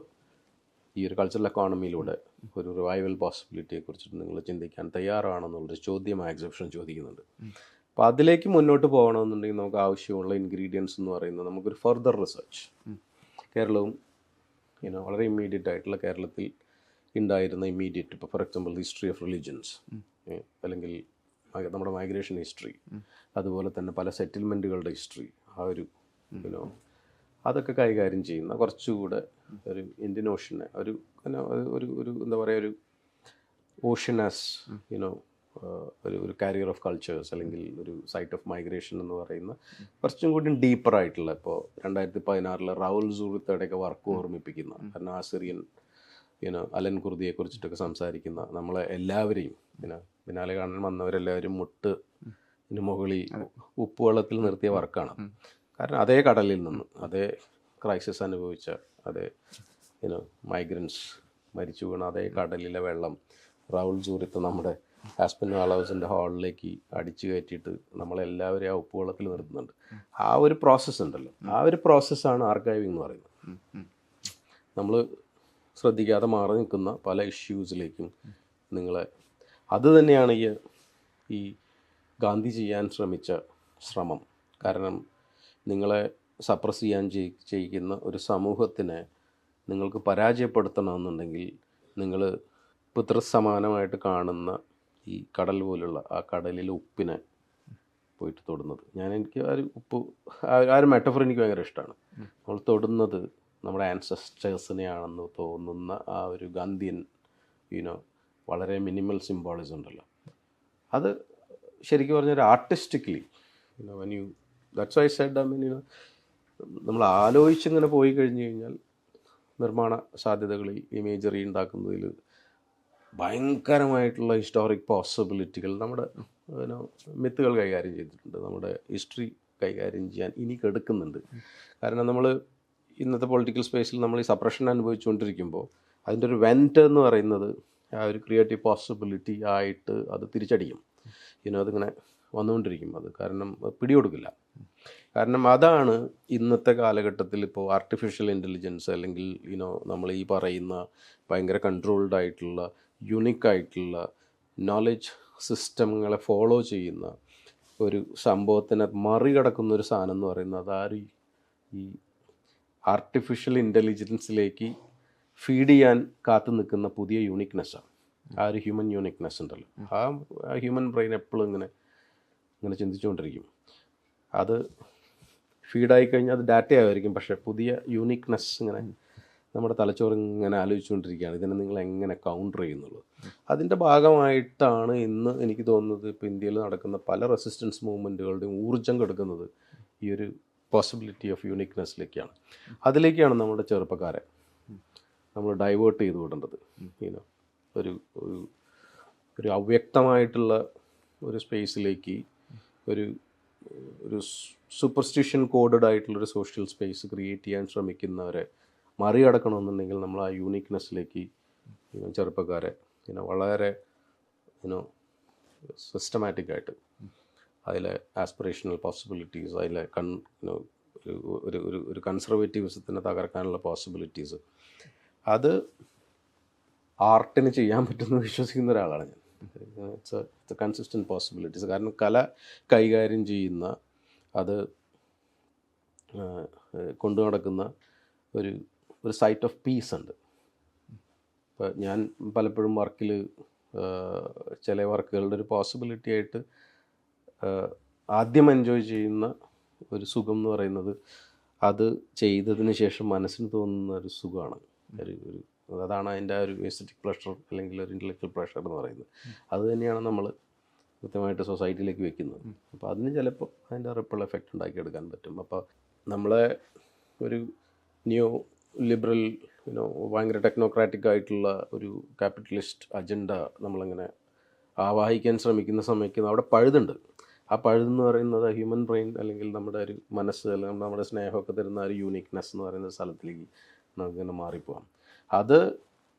ഈ ഒരു കൾച്ചറൽ എക്കോണമിയിലൂടെ ഒരു റിവൈവൽ പോസിബിലിറ്റിയെക്കുറിച്ചിട്ട് നിങ്ങൾ ചിന്തിക്കാൻ തയ്യാറാണെന്നുള്ളൊരു ചോദ്യം ആ എക്സിബിഷൻ ചോദിക്കുന്നുണ്ട്. അപ്പോൾ അതിലേക്ക് മുന്നോട്ട് പോകണമെന്നുണ്ടെങ്കിൽ നമുക്ക് ആവശ്യമുള്ള ഇൻഗ്രീഡിയൻസ് എന്ന് പറയുന്നത് നമുക്കൊരു ഫർദർ റിസർച്ച്. കേരളവും വളരെ ഇമ്മീഡിയറ്റ് ആയിട്ടുള്ള കേരളത്തിൽ ഉണ്ടായിരുന്ന ഇമ്മീഡിയറ്റ്, ഇപ്പോൾ for example history of religions, അല്ലെങ്കിൽ നമ്മുടെ മൈഗ്രേഷൻ ഹിസ്റ്ററി, അതുപോലെ തന്നെ പല സെറ്റിൽമെൻറ്റുകളുടെ ഹിസ്റ്ററി, ആ ഒരു അതൊക്കെ കൈകാര്യം ചെയ്യുന്ന കുറച്ചുകൂടെ ഒരു ഇന്ത്യൻ ഓഷ്യനെ ഒരു എന്താ പറയുക ഒരു ഓഷ്യൻ ആസ് ഒരു കാരിയർ ഓഫ് കൾച്ചേഴ്സ്, അല്ലെങ്കിൽ ഒരു സൈറ്റ് ഓഫ് മൈഗ്രേഷൻ എന്ന് പറയുന്ന കുറച്ചും കൂടി ഡീപ്പറായിട്ടുള്ള, ഇപ്പോൾ 2016 റൗൾ സൂറിത്തയുടെയൊക്കെ വർക്ക് ഓർമ്മിപ്പിക്കുന്ന, കാരണം ആസിറിയൻ അലൻ കുർദിയെക്കുറിച്ചിട്ടൊക്കെ സംസാരിക്കുന്ന, നമ്മളെ എല്ലാവരെയും ബിനാലെ കാണാൻ വന്നവരെല്ലാവരും മുകളിൽ ഉപ്പുവെള്ളത്തിൽ നിർത്തിയ വർക്കാണ്. കാരണം അതേ കടലിൽ നിന്ന്, അതേ ക്രൈസിസ് അനുഭവിച്ച, അതേ മൈഗ്രൻസ് മരിച്ചു വീണ അതേ കടലിലെ വെള്ളം റൗൾ സൂറിത്ത് നമ്മുടെ ആസ്പൻ ഹൗസിൻ്റെ ഹാളിലേക്ക് അടിച്ചു കയറ്റിയിട്ട് നമ്മളെല്ലാവരെയും ആ ഉപ്പുവെള്ളത്തിൽ നിർത്തുന്നുണ്ട്. ആ ഒരു പ്രോസസ്സ് ഉണ്ടല്ലോ, ആ ഒരു പ്രോസസ്സാണ് ആർക്കൈവിംഗ് എന്ന് പറയുന്നത്. നമ്മൾ ശ്രദ്ധിക്കാതെ മാറി നിൽക്കുന്ന പല ഇഷ്യൂസിലേക്കും നിങ്ങളെ, അത് തന്നെയാണ് ഈ ഗാന്ധി ചെയ്യാൻ ശ്രമിച്ച ശ്രമം. കാരണം നിങ്ങളെ സപ്രസ് ചെയ്യാൻ ചെയ്യുന്ന ഒരു സമൂഹത്തിനെ നിങ്ങൾക്ക് പരാജയപ്പെടുത്തണമെന്നുണ്ടെങ്കിൽ നിങ്ങൾ പിതൃസമാനമായിട്ട് കാണുന്ന ഈ കടൽ പോലുള്ള ആ കടലിലെ ഉപ്പിനെ പോയിട്ട് തൊടുന്നത്, എനിക്ക് ആ ഒരു ഉപ്പ്, ആ ഒരു മെറ്റഫർ എനിക്ക് ഭയങ്കര ഇഷ്ടമാണ്. നമ്മൾ തൊടുന്നത് നമ്മുടെ ആൻസസ്റ്റേഴ്സിനെയാണെന്ന് തോന്നുന്ന ആ ഒരു ഗാന്ധിയൻ വളരെ മിനിമൽ സിംബോളിസം ഉണ്ടല്ലോ, അത് ശരിക്കും പറഞ്ഞാൽ ആർട്ടിസ്റ്റിക്കലി ദാറ്റ്സ് ഐ സെഡ്, നമ്മൾ ആലോചിച്ചിങ്ങനെ പോയി കഴിഞ്ഞ് കഴിഞ്ഞാൽ നിർമ്മാണ സാധ്യതകളിൽ ഇമേജറി ഉണ്ടാക്കുന്നതിൽ ഭയങ്കരമായിട്ടുള്ള ഹിസ്റ്റോറിക് പോസിബിലിറ്റികൾ നമ്മുടെ മിത്തുകൾ കൈകാര്യം ചെയ്തിട്ടുണ്ട്, നമ്മുടെ ഹിസ്റ്ററി കൈകാര്യം ചെയ്യാൻ ഇനി കെടുക്കുന്നുണ്ട്. കാരണം നമ്മൾ ഇന്നത്തെ പൊളിറ്റിക്കൽ സ്പേസിൽ നമ്മൾ ഈ സപ്രഷൻ അനുഭവിച്ചുകൊണ്ടിരിക്കുമ്പോൾ അതിൻ്റെ ഒരു വെൻറ്റ് എന്ന് പറയുന്നത് ആ ഒരു ക്രിയേറ്റീവ് പോസിബിലിറ്റി ആയിട്ട് അത് തിരിച്ചടിക്കും. അതിങ്ങനെ വന്നുകൊണ്ടിരിക്കും. അത് കാരണം പിടികൊടുക്കില്ല. കാരണം അതാണ് ഇന്നത്തെ കാലഘട്ടത്തിൽ ഇപ്പോൾ ആർട്ടിഫിഷ്യൽ ഇൻ്റലിജൻസ്, അല്ലെങ്കിൽ നമ്മൾ ഈ പറയുന്ന ഭയങ്കര കൺട്രോൾഡ് ആയിട്ടുള്ള യുണീക്കായിട്ടുള്ള നോളജ് സിസ്റ്റങ്ങളെ ഫോളോ ചെയ്യുന്ന ഒരു സംഭവത്തിനെ മറികടക്കുന്ന ഒരു സാധനം എന്ന് പറയുന്നത് ഈ ആർട്ടിഫിഷ്യൽ ഇൻ്റലിജൻസിലേക്ക് ഫീഡ് ചെയ്യാൻ കാത്തു നിൽക്കുന്ന പുതിയ യൂണിക്നെസ്സാണ്. ആ ഒരു ഹ്യൂമൻ യൂണിക്നെസ് ഉണ്ടല്ലോ, ആ ഹ്യൂമൻ ബ്രെയിൻ എപ്പോഴും ഇങ്ങനെ ചിന്തിച്ചുകൊണ്ടിരിക്കും. അത് ഫീഡായി കഴിഞ്ഞാൽ അത് ഡാറ്റയായിരിക്കും, പക്ഷേ പുതിയ യൂണിക്നെസ് ഇങ്ങനെ നമ്മുടെ തലച്ചോറ് ഇങ്ങനെ ആലോചിച്ചുകൊണ്ടിരിക്കുകയാണ്, ഇതിനെ നിങ്ങൾ എങ്ങനെ കൗണ്ടർ ചെയ്യുന്നുള്ളൂ. അതിൻ്റെ ഭാഗമായിട്ടാണ് ഇന്ന് എനിക്ക് തോന്നുന്നത് ഇപ്പോൾ ഇന്ത്യയിൽ നടക്കുന്ന പല റെസിസ്റ്റൻസ് മൂവ്മെൻറ്റുകളുടെയും ഊർജ്ജം കൊടുക്കുന്നത് ഈ ഒരു പോസിബിലിറ്റി ഓഫ് യൂണിക്നെസ്സിലേക്കാണ്. അതിലേക്കാണ് നമ്മുടെ ചെറുപ്പക്കാരെ നമ്മൾ ഡൈവേർട്ട് ചെയ്ത് വിടേണ്ടത്. ഒരു അവ്യക്തമായിട്ടുള്ള ഒരു സ്പേസിലേക്ക്, ഒരു സൂപ്പർസ്റ്റിഷൻ കോഡഡ് ആയിട്ടുള്ളൊരു സോഷ്യൽ സ്പേസ് ക്രിയേറ്റ് ചെയ്യാൻ ശ്രമിക്കുന്നവരെ മറികടക്കണമെന്നുണ്ടെങ്കിൽ നമ്മൾ ആ യൂണിക്നെസ്സിലേക്ക് ചെറുപ്പക്കാരെ വളരെ സിസ്റ്റമാറ്റിക്കായിട്ട് അതിലെ ആസ്പിറേഷണൽ പോസിബിലിറ്റീസ്, അതിലെ ഒരു ഒരു ഒരു കൺസർവേറ്റീവിസത്തിനെ തകർക്കാനുള്ള പോസിബിലിറ്റീസ് അത് ആർട്ടിന് ചെയ്യാൻ പറ്റുമെന്ന് വിശ്വസിക്കുന്ന ഒരാളാണ് ഞാൻ. It's consistent possibilities. കാരണം കല കൈകാര്യം ചെയ്യുന്ന അത് കൊണ്ടു നടക്കുന്ന ഒരു ഒരു സൈറ്റ് ഓഫ് പീസ് ഉണ്ട്. ഇപ്പോൾ ഞാൻ പലപ്പോഴും വർക്കിൽ ചില വർക്കുകളുടെ ഒരു പോസിബിലിറ്റി ആയിട്ട് ആദ്യം എൻജോയ് ചെയ്യുന്ന ഒരു സുഖം എന്ന് പറയുന്നത് അത് ചെയ്തതിന് ശേഷം മനസ്സിന് തോന്നുന്ന ഒരു സുഖമാണ്. ഒരു അതാണ് അതിൻ്റെ ഒരു എസ്തറ്റിക് പ്ലഷർ അല്ലെങ്കിൽ ഒരു ഇൻ്റലക്ച്വൽ പ്ലഷർ എന്ന് പറയുന്നത്. അത് തന്നെയാണ് നമ്മൾ കൃത്യമായിട്ട് സൊസൈറ്റിയിലേക്ക് വെക്കുന്നത്. അപ്പോൾ അതിന് ചിലപ്പോൾ അതിൻ്റെ റിപ്പിൾ എഫക്റ്റ് ഉണ്ടാക്കിയെടുക്കാൻ പറ്റും. അപ്പോൾ നമ്മളെ ഒരു ന്യൂ ലിബറൽ ഭയങ്കര ടെക്നോക്രാറ്റിക് ആയിട്ടുള്ള ഒരു ക്യാപിറ്റലിസ്റ്റ് അജണ്ട നമ്മളിങ്ങനെ ആവാഹിക്കാൻ ശ്രമിക്കുന്ന സമയത്ത് അവിടെ പഴുതുണ്ട്. ആ പഴുതെന്ന് പറയുന്നത് ഹ്യൂമൻ ബ്രെയിൻ അല്ലെങ്കിൽ നമ്മുടെ ഒരു മനസ്സ് അല്ലെങ്കിൽ നമ്മുടെ സ്നേഹമൊക്കെ തരുന്ന ഒരു യൂണിക്നെസ് എന്ന് പറയുന്ന സ്ഥലത്തിലേക്ക് നമുക്കിങ്ങനെ മാറിപ്പോവാം. അത്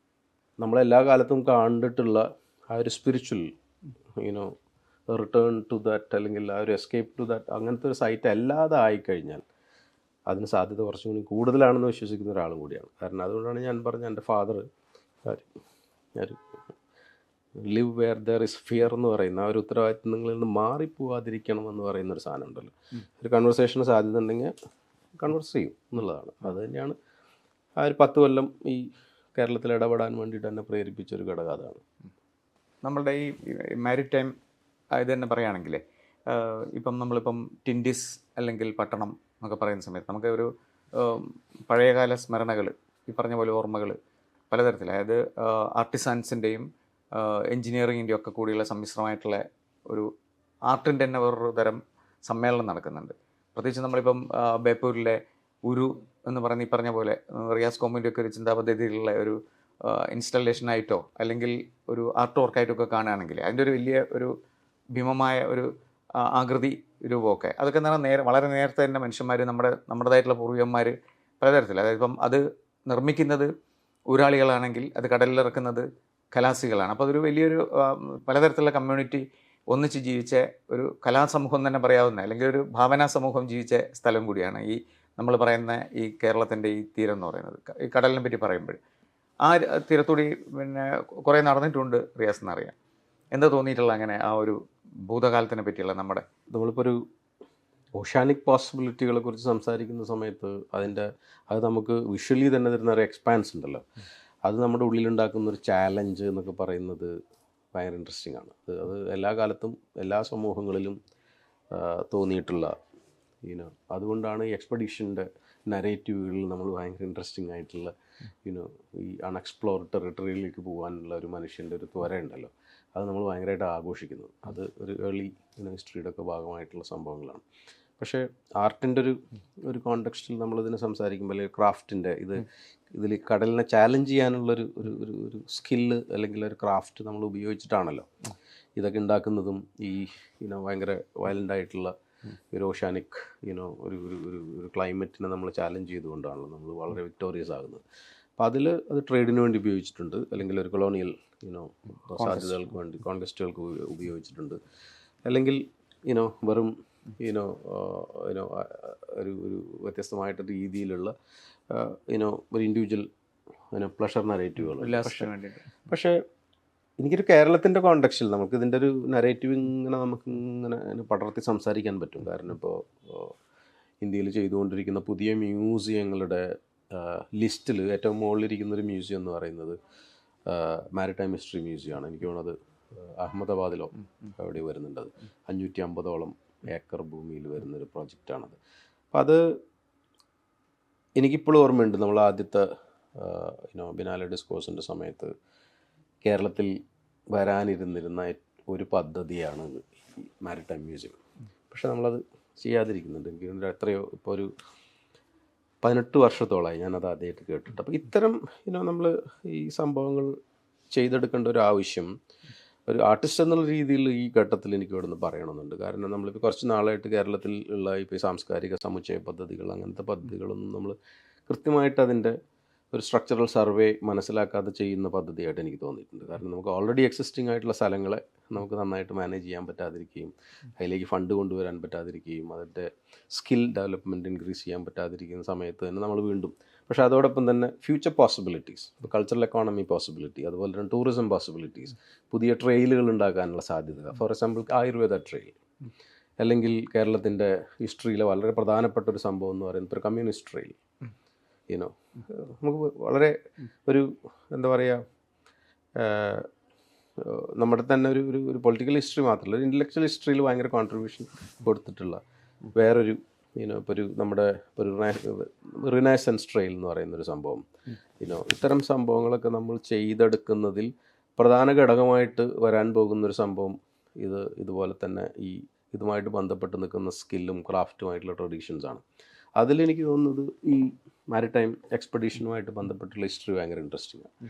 നമ്മളെല്ലാ കാലത്തും കണ്ടിട്ടുള്ള ആ ഒരു സ്പിരിച്വൽ റിട്ടേൺ ടു ദാറ്റ് അല്ലെങ്കിൽ ആ ഒരു എസ്കേപ്പ് ടു ദാറ്റ് അങ്ങനത്തെ ഒരു സൈറ്റ് അല്ലാതെ ആയിക്കഴിഞ്ഞാൽ അതിന് സാധ്യത കുറച്ചും കൂടി കൂടുതലാണെന്ന് വിശ്വസിക്കുന്ന ഒരാളും കൂടിയാണ്. കാരണം അതുകൊണ്ടാണ് ഞാൻ പറഞ്ഞ എൻ്റെ father live wear there is fear എന്ന് പറയുന്ന ആ ഒരു ഉത്തരവാദിത്തങ്ങളിൽ നിന്ന് മാറിപ്പോവാതിരിക്കണം എന്ന് പറയുന്ന ഒരു സാധനം ഉണ്ടല്ലോ. ഒരു കൺവെർസേഷന് സാധ്യത ഉണ്ടെങ്കിൽ കൺവേഴ്സ് ചെയ്യും എന്നുള്ളതാണ്. അത് തന്നെയാണ് ആ ഒരു 10 കൊല്ലം ഈ കേരളത്തിൽ ഇടപെടാൻ വേണ്ടിയിട്ട് എന്നെ പ്രേരിപ്പിച്ച ഒരു ഘടകം അതാണ്. നമ്മളുടെ ഈ മാരിടൈം ഇത് തന്നെ പറയുകയാണെങ്കിൽ ഇപ്പം നമ്മളിപ്പം ടിൻഡിസ് അല്ലെങ്കിൽ പട്ടണം എന്നൊക്കെ പറയുന്ന സമയത്ത് നമുക്ക് ഒരു പഴയകാല സ്മരണകൾ, ഈ പറഞ്ഞ പോലെ ഓർമ്മകൾ പലതരത്തിൽ, അതായത് ആർട്ടിസാൻസിൻ്റെയും എൻജിനീയറിങ്ങിൻ്റെയും ഒക്കെ കൂടിയുള്ള സമ്മിശ്രമായിട്ടുള്ള ഒരു ആർട്ടിൻ്റെ തന്നെ വേറൊരു തരം സമ്മേളനം നടക്കുന്നുണ്ട്. പ്രത്യേകിച്ച് നമ്മളിപ്പം ബേപ്പൂരിലെ ഉരു എന്ന് പറയുന്ന ഈ പറഞ്ഞ പോലെ റിയാസ് കോമിൻ്റെ ഒക്കെ ഒരു ചിന്താപദ്ധതിയിലുള്ള ഒരു ഇൻസ്റ്റലേഷനായിട്ടോ അല്ലെങ്കിൽ ഒരു ആർട്ട് വർക്കായിട്ടോ ഒക്കെ കാണുകയാണെങ്കിൽ അതിൻ്റെ ഒരു വലിയ ഒരു ഭീമമായ ഒരു ആകൃതി രൂപമൊക്കെ അതൊക്കെ എന്ന് പറഞ്ഞാൽ വളരെ നേരത്തെ തന്നെ മനുഷ്യന്മാർ നമ്മുടേതായിട്ടുള്ള പൂർവികന്മാർ പലതരത്തിൽ, അതായത് ഇപ്പം അത് നിർമ്മിക്കുന്നത് ഊരാളികളാണെങ്കിൽ അത് കടലിലിറക്കുന്നത് കലാസികളാണ്. അപ്പോൾ അതൊരു വലിയൊരു പലതരത്തിലുള്ള കമ്മ്യൂണിറ്റി ഒന്നിച്ച് ജീവിച്ച ഒരു കലാസമൂഹം തന്നെ പറയാവുന്ന അല്ലെങ്കിൽ ഒരു ഭാവനാ സമൂഹം ജീവിച്ച സ്ഥലം കൂടിയാണ് ഈ നമ്മൾ പറയുന്ന ഈ കേരളത്തിൻ്റെ ഈ തീരം എന്ന് പറയുന്നത്. ഈ കടലിനെ പറ്റി പറയുമ്പോൾ ആ തീരത്തൂടി പിന്നെ കുറേ നടന്നിട്ടുണ്ട് റിയാസ് എന്നറിയാം. എന്താ തോന്നിയിട്ടുള്ള അങ്ങനെ ആ ഒരു ഭൂതകാലത്തിനെ പറ്റിയുള്ള നമ്മളിപ്പോൾ ഒരു ഓഷ്യാനിക് പോസിബിലിറ്റികളെ കുറിച്ച് സംസാരിക്കുന്ന സമയത്ത് അത് നമുക്ക് വിഷ്വലി തന്നെ തരുന്ന ഒരു എക്സ്പാൻസ് ഉണ്ടല്ലോ. അത് നമ്മുടെ ഉള്ളിലുണ്ടാക്കുന്ന ഒരു ചാലഞ്ച് എന്നൊക്കെ പറയുന്നത് ഭയങ്കര ഇൻട്രസ്റ്റിംഗ് ആണ്. അത് എല്ലാ കാലത്തും എല്ലാ സമൂഹങ്ങളിലും തോന്നിയിട്ടുള്ള അതുകൊണ്ടാണ് ഈ എക്സ്പെഡീഷൻ്റെ നരേറ്റീവുകളിൽ നമ്മൾ ഭയങ്കര ഇൻട്രസ്റ്റിംഗ് ആയിട്ടുള്ള ഈ അൺഎക്സ്പ്ലോർഡ് ടെറിട്ടറിയിലേക്ക് പോകാനുള്ള ഒരു മനുഷ്യൻ്റെ ഒരു ത്വര ഉണ്ടല്ലോ, അത് നമ്മൾ ഭയങ്കരമായിട്ട് ആഘോഷിക്കുന്നത്. അത് ഒരു ഏർലി ഹിസ്റ്ററിയുടെ ഒക്കെ ഭാഗമായിട്ടുള്ള സംഭവങ്ങളാണ്. പക്ഷേ ആർട്ടിൻ്റെ ഒരു കോണ്ടെക്സ്റ്റിൽ നമ്മളിതിനെ സംസാരിക്കുമ്പോൾ അല്ലെങ്കിൽ ക്രാഫ്റ്റിൻ്റെ ഇതിൽ കടലിനെ ചാലഞ്ച് ചെയ്യാനുള്ളൊരു ഒരു സ്കില്ല് അല്ലെങ്കിൽ ഒരു ക്രാഫ്റ്റ് നമ്മൾ ഉപയോഗിച്ചിട്ടാണല്ലോ ഇതൊക്കെ ഉണ്ടാക്കുന്നതും ഈ ഭയങ്കര വയലൻ്റായിട്ടുള്ള ഒരു ഓഷ്യാനിക് ഒരു ക്ലൈമറ്റിനെ നമ്മൾ ചാലഞ്ച് ചെയ്തുകൊണ്ടാണല്ലോ നമ്മൾ വളരെ വിക്ടോറിയസ് ആകുന്നത്. അപ്പോൾ അത് ട്രേഡിന് വേണ്ടി ഉപയോഗിച്ചിട്ടുണ്ട്, അല്ലെങ്കിൽ ഒരു കൊളോണിയൽ സാധ്യതകൾക്ക് വേണ്ടി കോൺക്വസ്റ്റുകൾക്ക് ഉപയോഗിച്ചിട്ടുണ്ട്, അല്ലെങ്കിൽ വെറും ഒരു വ്യത്യസ്തമായിട്ട് രീതിയിലുള്ള ഒരു ഇൻഡിവിജ്വൽ പ്ലഷർ നരേറ്റീവുകൾ. പക്ഷേ എനിക്കൊരു കേരളത്തിൻ്റെ കോണ്ടെക്സ്റ്റിൽ നമുക്ക് ഇതിൻ്റെ ഒരു നരേറ്റീവ് നമുക്കിങ്ങനെ പടർത്തി സംസാരിക്കാൻ പറ്റും. കാരണം ഇപ്പോൾ ഇന്ത്യയിൽ ചെയ്തുകൊണ്ടിരിക്കുന്ന പുതിയ മ്യൂസിയങ്ങളുടെ ലിസ്റ്റിൽ ഏറ്റവും മുകളിലിരിക്കുന്നൊരു മ്യൂസിയം എന്ന് പറയുന്നത് മാരിടൈം ഹിസ്റ്ററി മ്യൂസിയമാണ്. എനിക്ക് തോന്നുന്നത് അഹമ്മദാബാദിലോ അവിടെ വരുന്നുണ്ട്. അത് 550ഓളം ഏക്കർ ഭൂമിയിൽ വരുന്നൊരു പ്രോജക്റ്റാണത്. അപ്പം അത് എനിക്കിപ്പോഴും ഓർമ്മയുണ്ട്. നമ്മൾ ആദ്യത്തെ ബിനാലെ ഡിസ്കോഴ്സിൻ്റെ സമയത്ത് കേരളത്തിൽ വരാനിരുന്നിരുന്ന ഒരു പദ്ധതിയാണ് ഈ മാരിടൈം മ്യൂസിയം. പക്ഷെ നമ്മളത് ചെയ്യാതിരിക്കുന്നുണ്ട്. എനിക്ക് എത്രയോ ഇപ്പോൾ ഒരു 18 വർഷത്തോളമായി ഞാനത് ആദ്യമായിട്ട് കേട്ടിട്ട്. അപ്പോൾ ഇത്തരം നമ്മൾ ഈ സംഭവങ്ങൾ ചെയ്തെടുക്കേണ്ട ഒരു ആവശ്യം ഒരു ആർട്ടിസ്റ്റ് എന്നുള്ള രീതിയിൽ ഈ ഘട്ടത്തിൽ എനിക്ക് ഇവിടെ നിന്ന് പറയണമെന്നുണ്ട്. കാരണം നമ്മളിപ്പോൾ കുറച്ച് നാളായിട്ട് കേരളത്തിൽ ഉള്ള ഇപ്പോൾ ഈ സാംസ്കാരിക സമുച്ചയ പദ്ധതികൾ അങ്ങനത്തെ പദ്ധതികളൊന്നും നമ്മൾ കൃത്യമായിട്ട് അതിൻ്റെ ഒരു സ്ട്രക്ചറൽ സർവേ മനസ്സിലാക്കാതെ ചെയ്യുന്ന പദ്ധതിയായിട്ട് എനിക്ക് തോന്നിയിട്ടുണ്ട്. കാരണം നമുക്ക് ഓൾറെഡി എക്സിസ്റ്റിംഗ് ആയിട്ടുള്ള സ്ഥലങ്ങളെ നമുക്ക് നന്നായിട്ട് മാനേജ് ചെയ്യാൻ പറ്റാതിരിക്കുകയും അതിലേക്ക് ഫണ്ട് കൊണ്ടുവരാൻ പറ്റാതിരിക്കുകയും അതിൻ്റെ സ്കിൽ ഡെവലപ്മെൻറ്റ് ഇൻക്രീസ് ചെയ്യാൻ പറ്റാതിരിക്കുന്ന സമയത്ത് തന്നെ നമ്മൾ വീണ്ടും, പക്ഷേ അതോടൊപ്പം തന്നെ ഫ്യൂച്ചർ പോസിബിലിറ്റീസ്, ഇപ്പോൾ കൾച്ചറൽ എക്കോണമി പോസിബിലിറ്റി, അതുപോലെ തന്നെ ടൂറിസം പോസിബിലിറ്റീസ്, പുതിയ ട്രെയിലുകൾ ഉണ്ടാക്കാനുള്ള സാധ്യത. ഫോർ എക്സാമ്പിൾ ആയുർവേദ ട്രെയിൽ, അല്ലെങ്കിൽ കേരളത്തിൻ്റെ ഹിസ്റ്ററിയിലെ വളരെ പ്രധാനപ്പെട്ട ഒരു സംഭവം എന്ന് പറയുന്നത് ഒരു കമ്മ്യൂണിസ്റ്റ് ട്രെയിൽ. യുനോ നമുക്ക് വളരെ ഒരു എന്താ പറയുക, നമ്മുടെ തന്നെ ഒരു പൊളിറ്റിക്കൽ ഹിസ്റ്ററി മാത്രമല്ല, ഒരു ഇൻ്റലക്ച്വൽ ഹിസ്റ്ററിയിൽ ഭയങ്കര കോൺട്രിബ്യൂഷൻ കൊടുത്തിട്ടുള്ള വേറൊരു ഇപ്പോൾ നമ്മുടെ ഒരു റിനൈസൻസ് ട്രെയിൽ എന്ന് പറയുന്നൊരു സംഭവം. ഇത്തരം സംഭവങ്ങളൊക്കെ നമ്മൾ ചെയ്തെടുക്കുന്നതിൽ പ്രധാന ഘടകമായിട്ട് വരാൻ പോകുന്നൊരു സംഭവം ഇതുപോലെ തന്നെ ഇതുമായിട്ട് ബന്ധപ്പെട്ട് നിൽക്കുന്ന സ്കില്ലും ക്രാഫ്റ്റുമായിട്ടുള്ള ട്രഡീഷൻസാണ്. അതിലെനിക്ക് തോന്നുന്നത് ഈ മാരിടൈം എക്സ്പെഡീഷനുമായിട്ട് ബന്ധപ്പെട്ടുള്ള ഹിസ്റ്ററി ഭയങ്കര ഇൻട്രസ്റ്റിംഗ് ആണ്.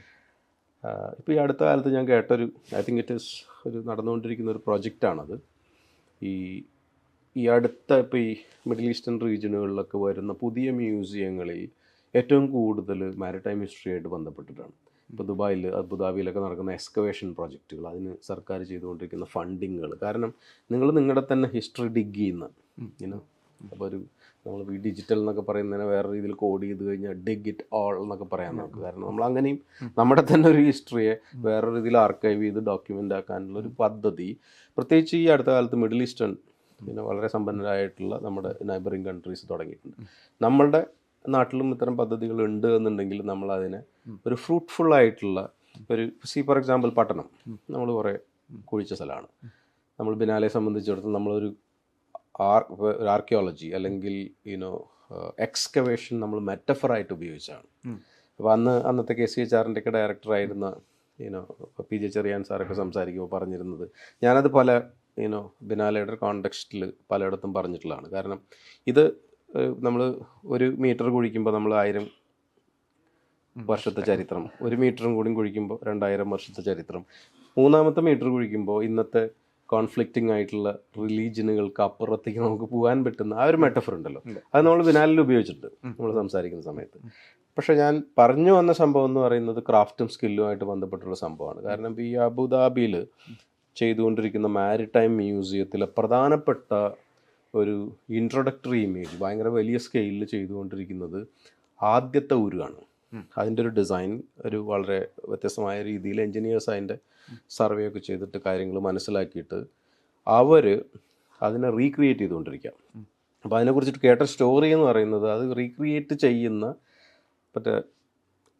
ഇപ്പോൾ ഈ അടുത്ത കാലത്ത് ഞാൻ കേട്ടൊരു, ഐ തിങ്ക് ഇറ്റ് ഈസ് ഒരു നടന്നുകൊണ്ടിരിക്കുന്ന ഒരു പ്രൊജക്റ്റാണത്. ഈ അടുത്ത ഇപ്പോൾ ഈ മിഡിൽ ഈസ്റ്റേൺ റീജിയനുകളിലൊക്കെ വരുന്ന പുതിയ മ്യൂസിയങ്ങളിൽ ഏറ്റവും കൂടുതൽ മാരിടൈം ഹിസ്റ്ററിയായിട്ട് ബന്ധപ്പെട്ടിട്ടാണ്. ഇപ്പോൾ ദുബായിൽ, അബുദാബിയിലൊക്കെ നടക്കുന്ന എക്സ്കവേഷൻ പ്രോജക്റ്റുകൾ, അതിന് സർക്കാർ ചെയ്തുകൊണ്ടിരിക്കുന്ന ഫണ്ടിങ്ങുകൾ. കാരണം നിങ്ങൾ നിങ്ങളുടെ തന്നെ ഹിസ്റ്ററി ഡിഗ് ചെയ്യുന്ന അപ്പോൾ നമ്മൾ ഈ ഡിജിറ്റൽ എന്നൊക്കെ പറയുന്നതിനെ വേറെ രീതിയിൽ കോഡ് ചെയ്ത് കഴിഞ്ഞാൽ ഡിഗ് ഇറ്റ് ഓൾ എന്നൊക്കെ പറയാൻ നമുക്ക്. കാരണം നമ്മൾ അങ്ങനെയും നമ്മുടെ തന്നെ ഒരു ഹിസ്റ്ററിയെ വേറെ രീതിയിൽ ആർക്കൈവ് ചെയ്ത് ഡോക്യുമെൻ്റ് ആക്കാനുള്ള ഒരു പദ്ധതി, പ്രത്യേകിച്ച് ഈ അടുത്ത കാലത്ത് മിഡിൽ ഈസ്റ്റേൺ വളരെ സമ്പന്നരായിട്ടുള്ള നമ്മുടെ നൈബറിങ് കൺട്രീസ് തുടങ്ങിയിട്ടുണ്ട്. നമ്മളുടെ നാട്ടിലും ഇത്തരം പദ്ധതികൾ ഉണ്ട് എന്നുണ്ടെങ്കിൽ നമ്മളതിനെ ഒരു ഫ്രൂട്ട്ഫുൾ ആയിട്ടുള്ള ഒരു ഫോർ എക്സാമ്പിൾ പട്ടണം നമ്മൾ കുറേ കുഴിച്ച സ്ഥലമാണ്. നമ്മൾ ബിനാലെ സംബന്ധിച്ചിടത്തോളം നമ്മളൊരു ആർക്കിയോളജി അല്ലെങ്കിൽ എക്സ്കവേഷൻ നമ്മൾ മെറ്റഫറായിട്ട് ഉപയോഗിച്ചാണ്. അപ്പോൾ അന്നത്തെ KCHR ഒക്കെ ഡയറക്ടറായിരുന്ന PJ ചെറിയാൻ സാറൊക്കെ സംസാരിക്കുമ്പോൾ പറഞ്ഞിരുന്നത്, ഞാനത് പല ബിനാലയുടെ കോണ്ടെക്സ്റ്റിൽ പലയിടത്തും പറഞ്ഞിട്ടുള്ളതാണ്. കാരണം ഇത് നമ്മൾ 1 മീറ്റർ കുഴിക്കുമ്പോൾ നമ്മൾ 1000 വർഷത്തെ ചരിത്രം, 1 മീറ്ററും കൂടി കുഴിക്കുമ്പോൾ 2000 വർഷത്തെ ചരിത്രം, 3-ാമത്തെ മീറ്റർ കുഴിക്കുമ്പോൾ ഇന്നത്തെ കോൺഫ്ലിക്റ്റിംഗ് ആയിട്ടുള്ള റിലീജിയനുകൾക്ക് അപ്പുറത്തേക്ക് നമുക്ക് പോകാൻ പറ്റുന്ന ആ ഒരു മെറ്റഫർ ഉണ്ടല്ലോ, അത് നമ്മൾ ബിനാലിൽ ഉപയോഗിച്ചിട്ടുണ്ട് നമ്മൾ സംസാരിക്കുന്ന സമയത്ത്. പക്ഷേ ഞാൻ പറഞ്ഞു വന്ന സംഭവം എന്ന് പറയുന്നത് ക്രാഫ്റ്റും സ്കില്ലുമായിട്ട് ബന്ധപ്പെട്ടുള്ള സംഭവമാണ്. കാരണം ഈ അബുദാബിയിൽ ചെയ്തുകൊണ്ടിരിക്കുന്ന മാരിടൈം മ്യൂസിയത്തിലെ പ്രധാനപ്പെട്ട ഒരു ഇൻട്രൊഡക്ടറി ഇമേജ് ഭയങ്കര വലിയ സ്കെയിലിൽ ചെയ്തുകൊണ്ടിരിക്കുന്നത് ആദ്യത്തെ ഉരുവാണ്. അതിൻ്റെ ഒരു ഡിസൈൻ ഒരു വളരെ വ്യത്യസ്തമായ രീതിയിൽ എൻജിനീയേഴ്സ് അതിൻ്റെ സർവേ ഒക്കെ ചെയ്തിട്ട് കാര്യങ്ങൾ മനസ്സിലാക്കിയിട്ട് അവർ അതിനെ റീക്രിയേറ്റ് ചെയ്തുകൊണ്ടിരിക്കുക. അപ്പോൾ അതിനെക്കുറിച്ചിട്ട് കേട്ട സ്റ്റോറി എന്ന് പറയുന്നത്, അത് റീക്രിയേറ്റ് ചെയ്യുന്ന മറ്റേ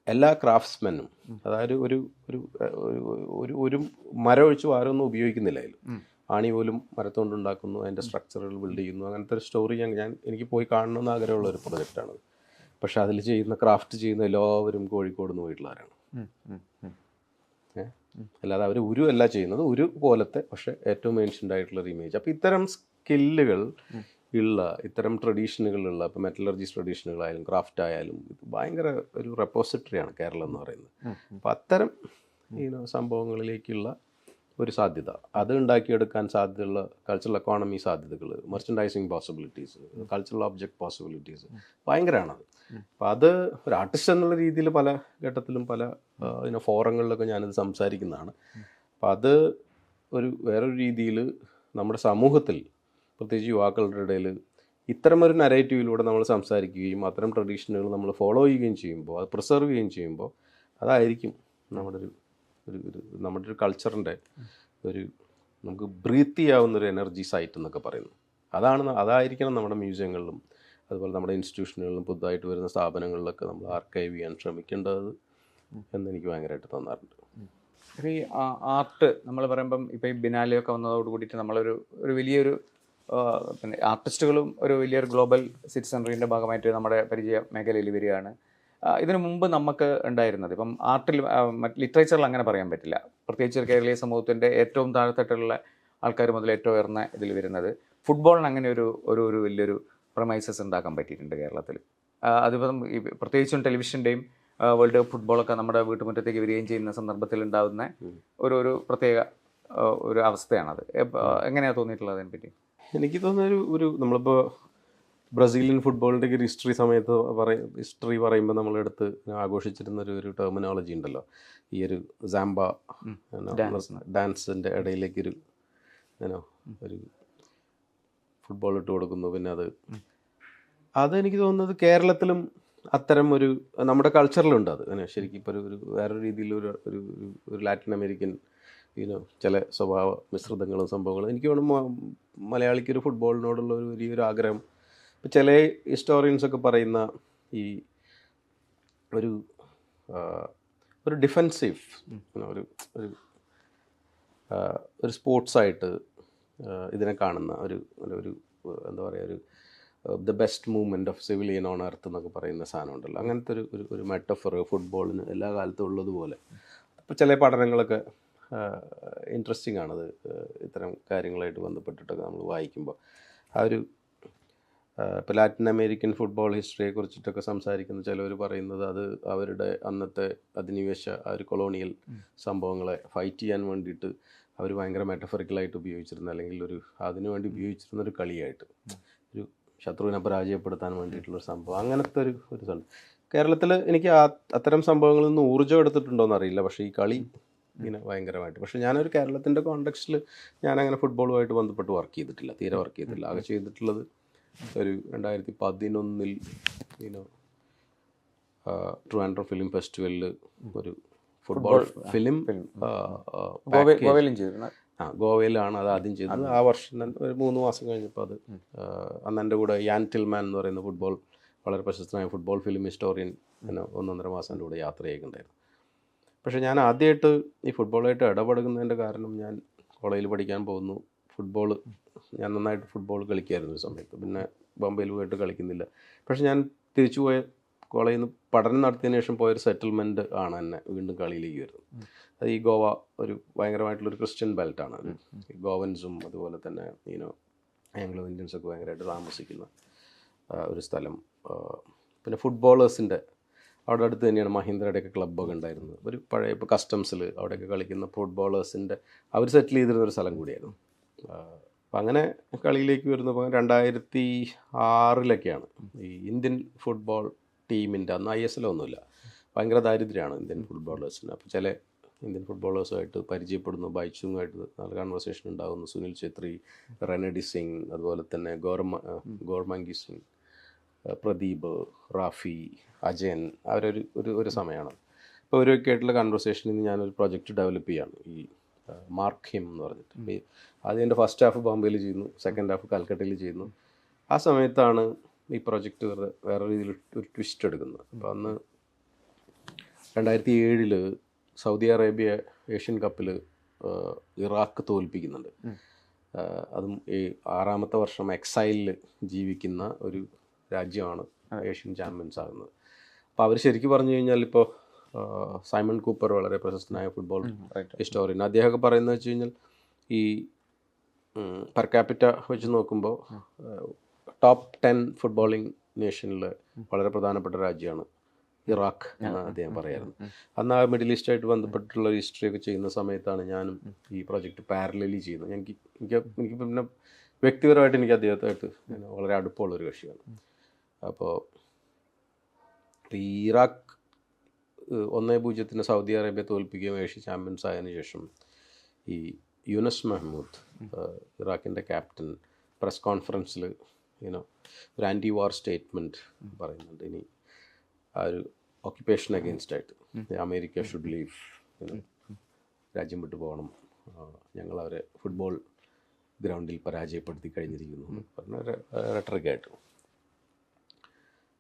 എല്ലാ ക്രാഫ്റ്റ്സ്മെനും, അതായത് ഒരു മരം ഒഴിച്ച് ആരൊന്നും ഉപയോഗിക്കുന്നില്ല അതിൽ, ആണി പോലും മരത്തുകൊണ്ടുണ്ടാക്കുന്നു, അതിൻ്റെ സ്ട്രക്ചറുകൾ ബിൽഡ് ചെയ്യുന്നു. അങ്ങനത്തെ ഒരു സ്റ്റോറി എനിക്ക് പോയി കാണണമെന്ന് ആഗ്രഹമുള്ള ഒരു പ്രൊജക്റ്റാണ്. പക്ഷെ അതിൽ ചെയ്യുന്ന ക്രാഫ്റ്റ് ചെയ്യുന്ന എല്ലാവരും കോഴിക്കോട് നിന്ന് പോയിട്ടുള്ളവരാണ്. അല്ലാതെ അവർ അല്ല ചെയ്യുന്നത്, പോലത്തെ പക്ഷെ ഏറ്റവും ഏൻഷ്യൻ്റ് ആയിട്ടുള്ളൊരു ഇമേജ്. അപ്പോൾ ഇത്തരം സ്കില്ലുകൾ ഉള്ള, ഇത്തരം ട്രഡീഷനുകളുള്ള, ഇപ്പോൾ മെറ്റലർജി ട്രഡീഷനുകളായാലും ക്രാഫ്റ്റ് ആയാലും ഭയങ്കര ഒരു റെപ്പോസിറ്ററിയാണ് കേരളം എന്ന് പറയുന്നത്. അപ്പോൾ അത്തരം സംഭവങ്ങളിലേക്കുള്ള ഒരു സാധ്യത, അത് ഉണ്ടാക്കിയെടുക്കാൻ സാധ്യതയുള്ള കൾച്ചറൽ എക്കോണമി സാധ്യതകൾ, merchandising possibilities, cultural object possibilities ഭയങ്കരമാണത്. അപ്പോൾ അത് ഒരു ആർട്ടിസ്റ്റ് എന്നുള്ള രീതിയിൽ പല ഘട്ടത്തിലും പല ഫോറങ്ങളിലൊക്കെ ഞാനത് സംസാരിക്കുന്നതാണ്. അപ്പോൾ അത് വേറൊരു രീതിയിൽ നമ്മുടെ സമൂഹത്തിൽ, പ്രത്യേകിച്ച് യുവാക്കളുടെ ഇടയിൽ ഇത്തരമൊരു നരേറ്റീവിലൂടെ നമ്മൾ സംസാരിക്കുകയും അത്തരം ട്രഡീഷനുകൾ നമ്മൾ ഫോളോ ചെയ്യുകയും ചെയ്യുമ്പോൾ, അത് പ്രിസർവ് ചെയ്യുകയും ചെയ്യുമ്പോൾ, അതായിരിക്കും നമ്മുടെ ഒരു കൾച്ചറിൻ്റെ നമുക്ക് ബ്രീത്ത് ചെയ്യാവുന്നൊരു എനർജി സൈറ്റ് എന്നൊക്കെ പറയുന്നു. അതായിരിക്കണം നമ്മുടെ മ്യൂസിയങ്ങളിലും അതുപോലെ നമ്മുടെ ഇൻസ്റ്റിറ്റ്യൂഷനുകളിലും പുതുതായിട്ട് വരുന്ന സ്ഥാപനങ്ങളിലൊക്കെ നമ്മൾ ആർക്കൈവ് ചെയ്യാൻ ശ്രമിക്കേണ്ടത് എന്നെനിക്ക് ഭയങ്കരമായിട്ട് തോന്നാറുണ്ട്. ഈ ആർട്ട് നമ്മൾ പറയുമ്പം ഇപ്പോൾ ഈ ബിനാലെയൊക്കെ വന്നതോട് കൂടിയിട്ട് നമ്മളൊരു വലിയൊരു പിന്നെ ആർട്ടിസ്റ്റുകളും ഒരു വലിയൊരു ഗ്ലോബൽ സിറ്റിസണറിൻ്റെ ഭാഗമായിട്ട് നമ്മുടെ പരിചയ മേഖലയിൽ വരികയാണ്. ഇതിനു മുമ്പ് നമുക്ക് ഉണ്ടായിരുന്നത്, ഇപ്പം ആർട്ടിൽ ലിറ്ററേച്ചറിൽ അങ്ങനെ പറയാൻ പറ്റില്ല, പ്രത്യേകിച്ച് കേരളീയ സമൂഹത്തിൻ്റെ ഏറ്റവും താഴെത്തട്ടുള്ള ആൾക്കാർ മുതൽ ഏറ്റവും ഉയർന്ന ഇതിൽ വരുന്നത് ഫുട്ബോളിന് അങ്ങനെ ഒരു വലിയൊരു പ്രമൈസസ് ഉണ്ടാക്കാൻ പറ്റിയിട്ടുണ്ട് കേരളത്തിൽ. അതിപ്പം പ്രത്യേകിച്ചും ടെലിവിഷൻ്റെയും വേൾഡ് കപ്പ് ഫുട്ബോളൊക്കെ നമ്മുടെ വീട്ടുമുറ്റത്തേക്ക് വരികയും ചെയ്യുന്ന സന്ദർഭത്തിൽ ഉണ്ടാകുന്ന ഒരു പ്രത്യേക ഒരു അവസ്ഥയാണത്. എങ്ങനെയാണ് തോന്നിയിട്ടുള്ളത് അതിനെപ്പറ്റി? എനിക്ക് തോന്നുന്ന നമ്മളിപ്പോൾ ബ്രസീലിയൻ ഫുട്ബോളിൻ്റെ ഒരു ഹിസ്റ്ററി സമയത്ത് ഹിസ്റ്ററി പറയുമ്പോൾ നമ്മളെടുത്ത് ആഘോഷിച്ചിരുന്ന ഒരു ടെർമിനോളജി ഉണ്ടല്ലോ, ഈ ഒരു സാമ്പ ഡാൻസിൻ്റെ ഇടയിലേക്കൊരു ഒരു ഫുട്ബോൾ ഇട്ട് കൊടുക്കുന്നു. പിന്നെ അതെനിക്ക് തോന്നുന്നത് കേരളത്തിലും അത്തരം നമ്മുടെ കൾച്ചറിലുണ്ട് അത്. ശരിക്കും ഇപ്പോൾ ഒരു വേറൊരു രീതിയിൽ ഒരു ലാറ്റിൻ അമേരിക്കൻ ചില സ്വഭാവ മിശ്രിതങ്ങളും സംഭവങ്ങളും എനിക്ക് തോന്നുന്നു മലയാളിക്കൊരു ഫുട്ബോളിനോടുള്ള വലിയൊരു ആഗ്രഹം. ഇപ്പോൾ ചില ഹിസ്റ്റോറിയൻസൊക്കെ പറയുന്ന ഈ ഒരു ഡിഫെൻസീവ് ഒരു ഒരു സ്പോർട്സായിട്ട് ഇതിനെ കാണുന്ന ഒരു എന്താ പറയുക, the best movement of civilian on earth എന്നൊക്കെ പറയുന്ന സാധനം ഉണ്ടല്ലോ. അങ്ങനത്തെ ഒരു മെറ്റഫർ ഫുട്ബോളിന് എല്ലാ കാലത്തും ഉള്ളതുപോലെ. അപ്പോൾ ചില പഠനങ്ങളൊക്കെ ഇൻട്രസ്റ്റിംഗ് ആണത്, ഇത്തരം കാര്യങ്ങളായിട്ട് ബന്ധപ്പെട്ടിട്ടൊക്കെ നമ്മൾ വായിക്കുമ്പോൾ. ഇപ്പോൾ ലാറ്റിൻ അമേരിക്കൻ ഫുട്ബോൾ ഹിസ്റ്ററിയെ കുറിച്ചിട്ടൊക്കെ സംസാരിക്കുന്ന ചിലവർ പറയുന്നത് അത് അവരുടെ അന്നത്തെ അധിനിവേശ കൊളോണിയൽ സംഭവങ്ങളെ ഫൈറ്റ് ചെയ്യാൻ വേണ്ടിയിട്ട് അവർ ഭയങ്കര മെറ്റഫറിക്കലായിട്ട് ഉപയോഗിച്ചിരുന്ന, അല്ലെങ്കിൽ അതിനു വേണ്ടി ഉപയോഗിച്ചിരുന്ന ഒരു കളിയായിട്ട്, ഒരു ശത്രുവിനെ പരാജയപ്പെടുത്താൻ വേണ്ടിയിട്ടുള്ളൊരു സംഭവം. അങ്ങനത്തെ ഒരു സംഭവം കേരളത്തിൽ എനിക്ക് അത്തരം സംഭവങ്ങളിൽ നിന്ന് ഊർജ്ജം എടുത്തിട്ടുണ്ടോയെന്ന് അറിയില്ല. പക്ഷേ ഈ കളി ഇങ്ങനെ ഭയങ്കരമായിട്ട്, പക്ഷേ ഞാനൊരു കേരളത്തിൻ്റെ കോണ്ടെക്സ്റ്റിൽ ഞാനങ്ങനെ ഫുട്ബോളുമായിട്ട് ബന്ധപ്പെട്ട് വർക്ക് ചെയ്തിട്ടില്ല, തീരെ വർക്ക് ചെയ്തിട്ടില്ല. ആകെ ചെയ്തിട്ടുള്ളത് ഒരു 2011 ട്രിവാൻഡ്രം ഫിലിം ഫെസ്റ്റിവലിൽ ഒരു ഫുട്ബോൾ ഫിലിം ഗോവയിലാണ് അത് ആദ്യം ചെയ്തത്. ആ വർഷം ഒരു 3 മാസം കഴിഞ്ഞപ്പോൾ അന്ന് എൻ്റെ കൂടെ യാൻ ടിൽമാൻ എന്ന് പറയുന്ന വളരെ പ്രശസ്തനായ ഫുട്ബോൾ ഫിലിം ഹിസ്റ്റോറിയൻ 1.5 മാസം എൻ്റെ കൂടെ യാത്ര ചെയ്യുന്നുണ്ടായിരുന്നു. പക്ഷേ ഞാൻ ആദ്യമായിട്ട് ഈ ഫുട്ബോളായിട്ട് ഇടപെടുന്നതിൻ്റെ കാരണം, ഞാൻ കോളേജിൽ പഠിക്കാൻ പോകുന്നു, ഞാൻ നന്നായിട്ട് ഫുട്ബോൾ കളിക്കുമായിരുന്നു ഒരു സമയത്ത്. പിന്നെ ബോംബെയിൽ പോയിട്ട് കളിക്കുന്നില്ല. പക്ഷേ ഞാൻ തിരിച്ചു പോയ കോളേജിൽ നിന്ന് പഠനം നടത്തിയതിന് ശേഷം പോയൊരു സെറ്റിൽമെൻറ്റ് ആണ് എന്നെ വീണ്ടും കളിയിലേക്ക് വരുന്നത്. അത് ഈ ഗോവ ഒരു ഭയങ്കരമായിട്ടുള്ളൊരു ക്രിസ്ത്യൻ ബെൽറ്റാണ്. ഗോവൻസും അതുപോലെ തന്നെ ആംഗ്ലോ ഇന്ത്യൻസൊക്കെ ഭയങ്കരമായിട്ട് താമസിക്കുന്ന ഒരു സ്ഥലം. പിന്നെ ഫുട്ബോളേഴ്സിൻ്റെ അവിടെ അടുത്ത് തന്നെയാണ് മഹീന്ദ്രയുടെയൊക്കെ ക്ലബ്ബൊക്കെ ഉണ്ടായിരുന്നത്. ഒരു പഴയ ഇപ്പോൾ കസ്റ്റംസിൽ അവിടെയൊക്കെ കളിക്കുന്ന ഫുട്ബോളേഴ്സിൻ്റെ അവർ സെറ്റിൽ ചെയ്തിരുന്നൊരു സ്ഥലം കൂടിയായിരുന്നു. അപ്പം അങ്ങനെ കളിയിലേക്ക് വരുന്നപ്പോൾ 2006 ഈ ഇന്ത്യൻ ഫുട്ബോൾ ടീമിൻ്റെ, അന്ന് ISL ഒന്നുമില്ല, ഭയങ്കര ദാരിദ്ര്യമാണ് ഇന്ത്യൻ ഫുട്ബോളേഴ്സിന്. അപ്പോൾ ചില ഇന്ത്യൻ ഫുട്ബോളേഴ്സുമായിട്ട് പരിചയപ്പെടുന്നു, ബൈച്ചുമായിട്ട് നല്ല കോൺവെർസേഷൻ ഉണ്ടാകുന്നു. സുനിൽ ഛേത്രി, റെനഡി സിംഗ്, അതുപോലെ തന്നെ ഗോർമാങ്കി സിംഗ്, പ്രദീപ്, റാഫി, അജയൻ, അവരൊരു സമയമാണ്. അപ്പോൾ അവരൊക്കെ ആയിട്ടുള്ള കൺവെർസേഷനിൽ നിന്ന് ഞാനൊരു പ്രൊജക്റ്റ് ഡെവലപ്പ് ചെയ്യാണ്, ഈ മാർക്ക് ഹിം എന്ന് പറഞ്ഞിട്ട്. ആദ്യം എൻ്റെ ഫസ്റ്റ് ഹാഫ് ബോംബെയിൽ ചെയ്യുന്നു, സെക്കൻഡ് ഹാഫ് കൽക്കട്ടയിൽ ചെയ്യുന്നു. ആ സമയത്താണ് ഈ പ്രൊജക്റ്റ് വേറെ രീതിയിൽ ഒരു ട്വിസ്റ്റ് എടുക്കുന്നത്. അപ്പോൾ അന്ന് 2007 സൗദി അറേബ്യ ഏഷ്യൻ കപ്പിൽ ഇറാഖ് തോൽപ്പിക്കുന്നുണ്ട്. അതും ഈ 6ാമത്തെ വർഷം എക്സൈലിൽ ജീവിക്കുന്ന ഒരു രാജ്യമാണ് ഏഷ്യൻ ചാമ്പ്യൻസ് ആകുന്നത്. അപ്പോൾ അവർ ശരിക്കും പറഞ്ഞു കഴിഞ്ഞാൽ, ഇപ്പോൾ സൈമൺ കൂപ്പർ വളരെ പ്രശസ്തനായ ഫുട്ബോൾ ഹിസ്റ്റോറിയൻ, അദ്ദേഹമൊക്കെ പറയുന്നത് വെച്ച് കഴിഞ്ഞാൽ ഈ പെർ ക്യാപിറ്റ വെച്ച് നോക്കുമ്പോൾ ടോപ്പ് 10 ഫുട്ബോളിംഗ് നേഷനിൽ വളരെ പ്രധാനപ്പെട്ട രാജ്യമാണ് ഇറാഖ് എന്ന് അദ്ദേഹം പറയായിരുന്നു. അന്ന് ആ മിഡിൽ ഈസ്റ്റായിട്ട് ബന്ധപ്പെട്ടുള്ള ഹിസ്റ്ററിയൊക്കെ ചെയ്യുന്ന സമയത്താണ് ഞാനും ഈ പ്രൊജക്റ്റ് പാരലലി ചെയ്യുന്നത്. എനിക്ക് പിന്നെ വ്യക്തിപരമായിട്ട് എനിക്ക് അദ്ദേഹത്തായിട്ട് വളരെ അടുപ്പമുള്ളൊരു കക്ഷിയാണ്. അപ്പോൾ ഈ ഇറാഖ് 1-0 സൗദി അറേബ്യ തോൽപ്പിക്കുകയും ഏഷ്യൻ ചാമ്പ്യൻസ് ആയതിനു ശേഷം ഈ യൂനസ് മെഹ്മൂദ്, ഇറാഖിൻ്റെ ക്യാപ്റ്റൻ, പ്രസ് കോൺഫറൻസിൽ ഒരു ആൻറ്റി വാർ സ്റ്റേറ്റ്മെൻറ്റ് പറയുന്നുണ്ട്. ഇനി ആ ഒരു ഓക്യുപ്പേഷൻ അഗെയിൻസ്റ്റായിട്ട് അമേരിക്ക ഷുഡ് ലീവ്, രാജ്യം വിട്ടു പോകണം, ഞങ്ങളവരെ ഫുട്ബോൾ ഗ്രൗണ്ടിൽ പരാജയപ്പെടുത്തി കഴിഞ്ഞിരിക്കുന്നു പറഞ്ഞ റെട്ടറിക്കായിട്ട്.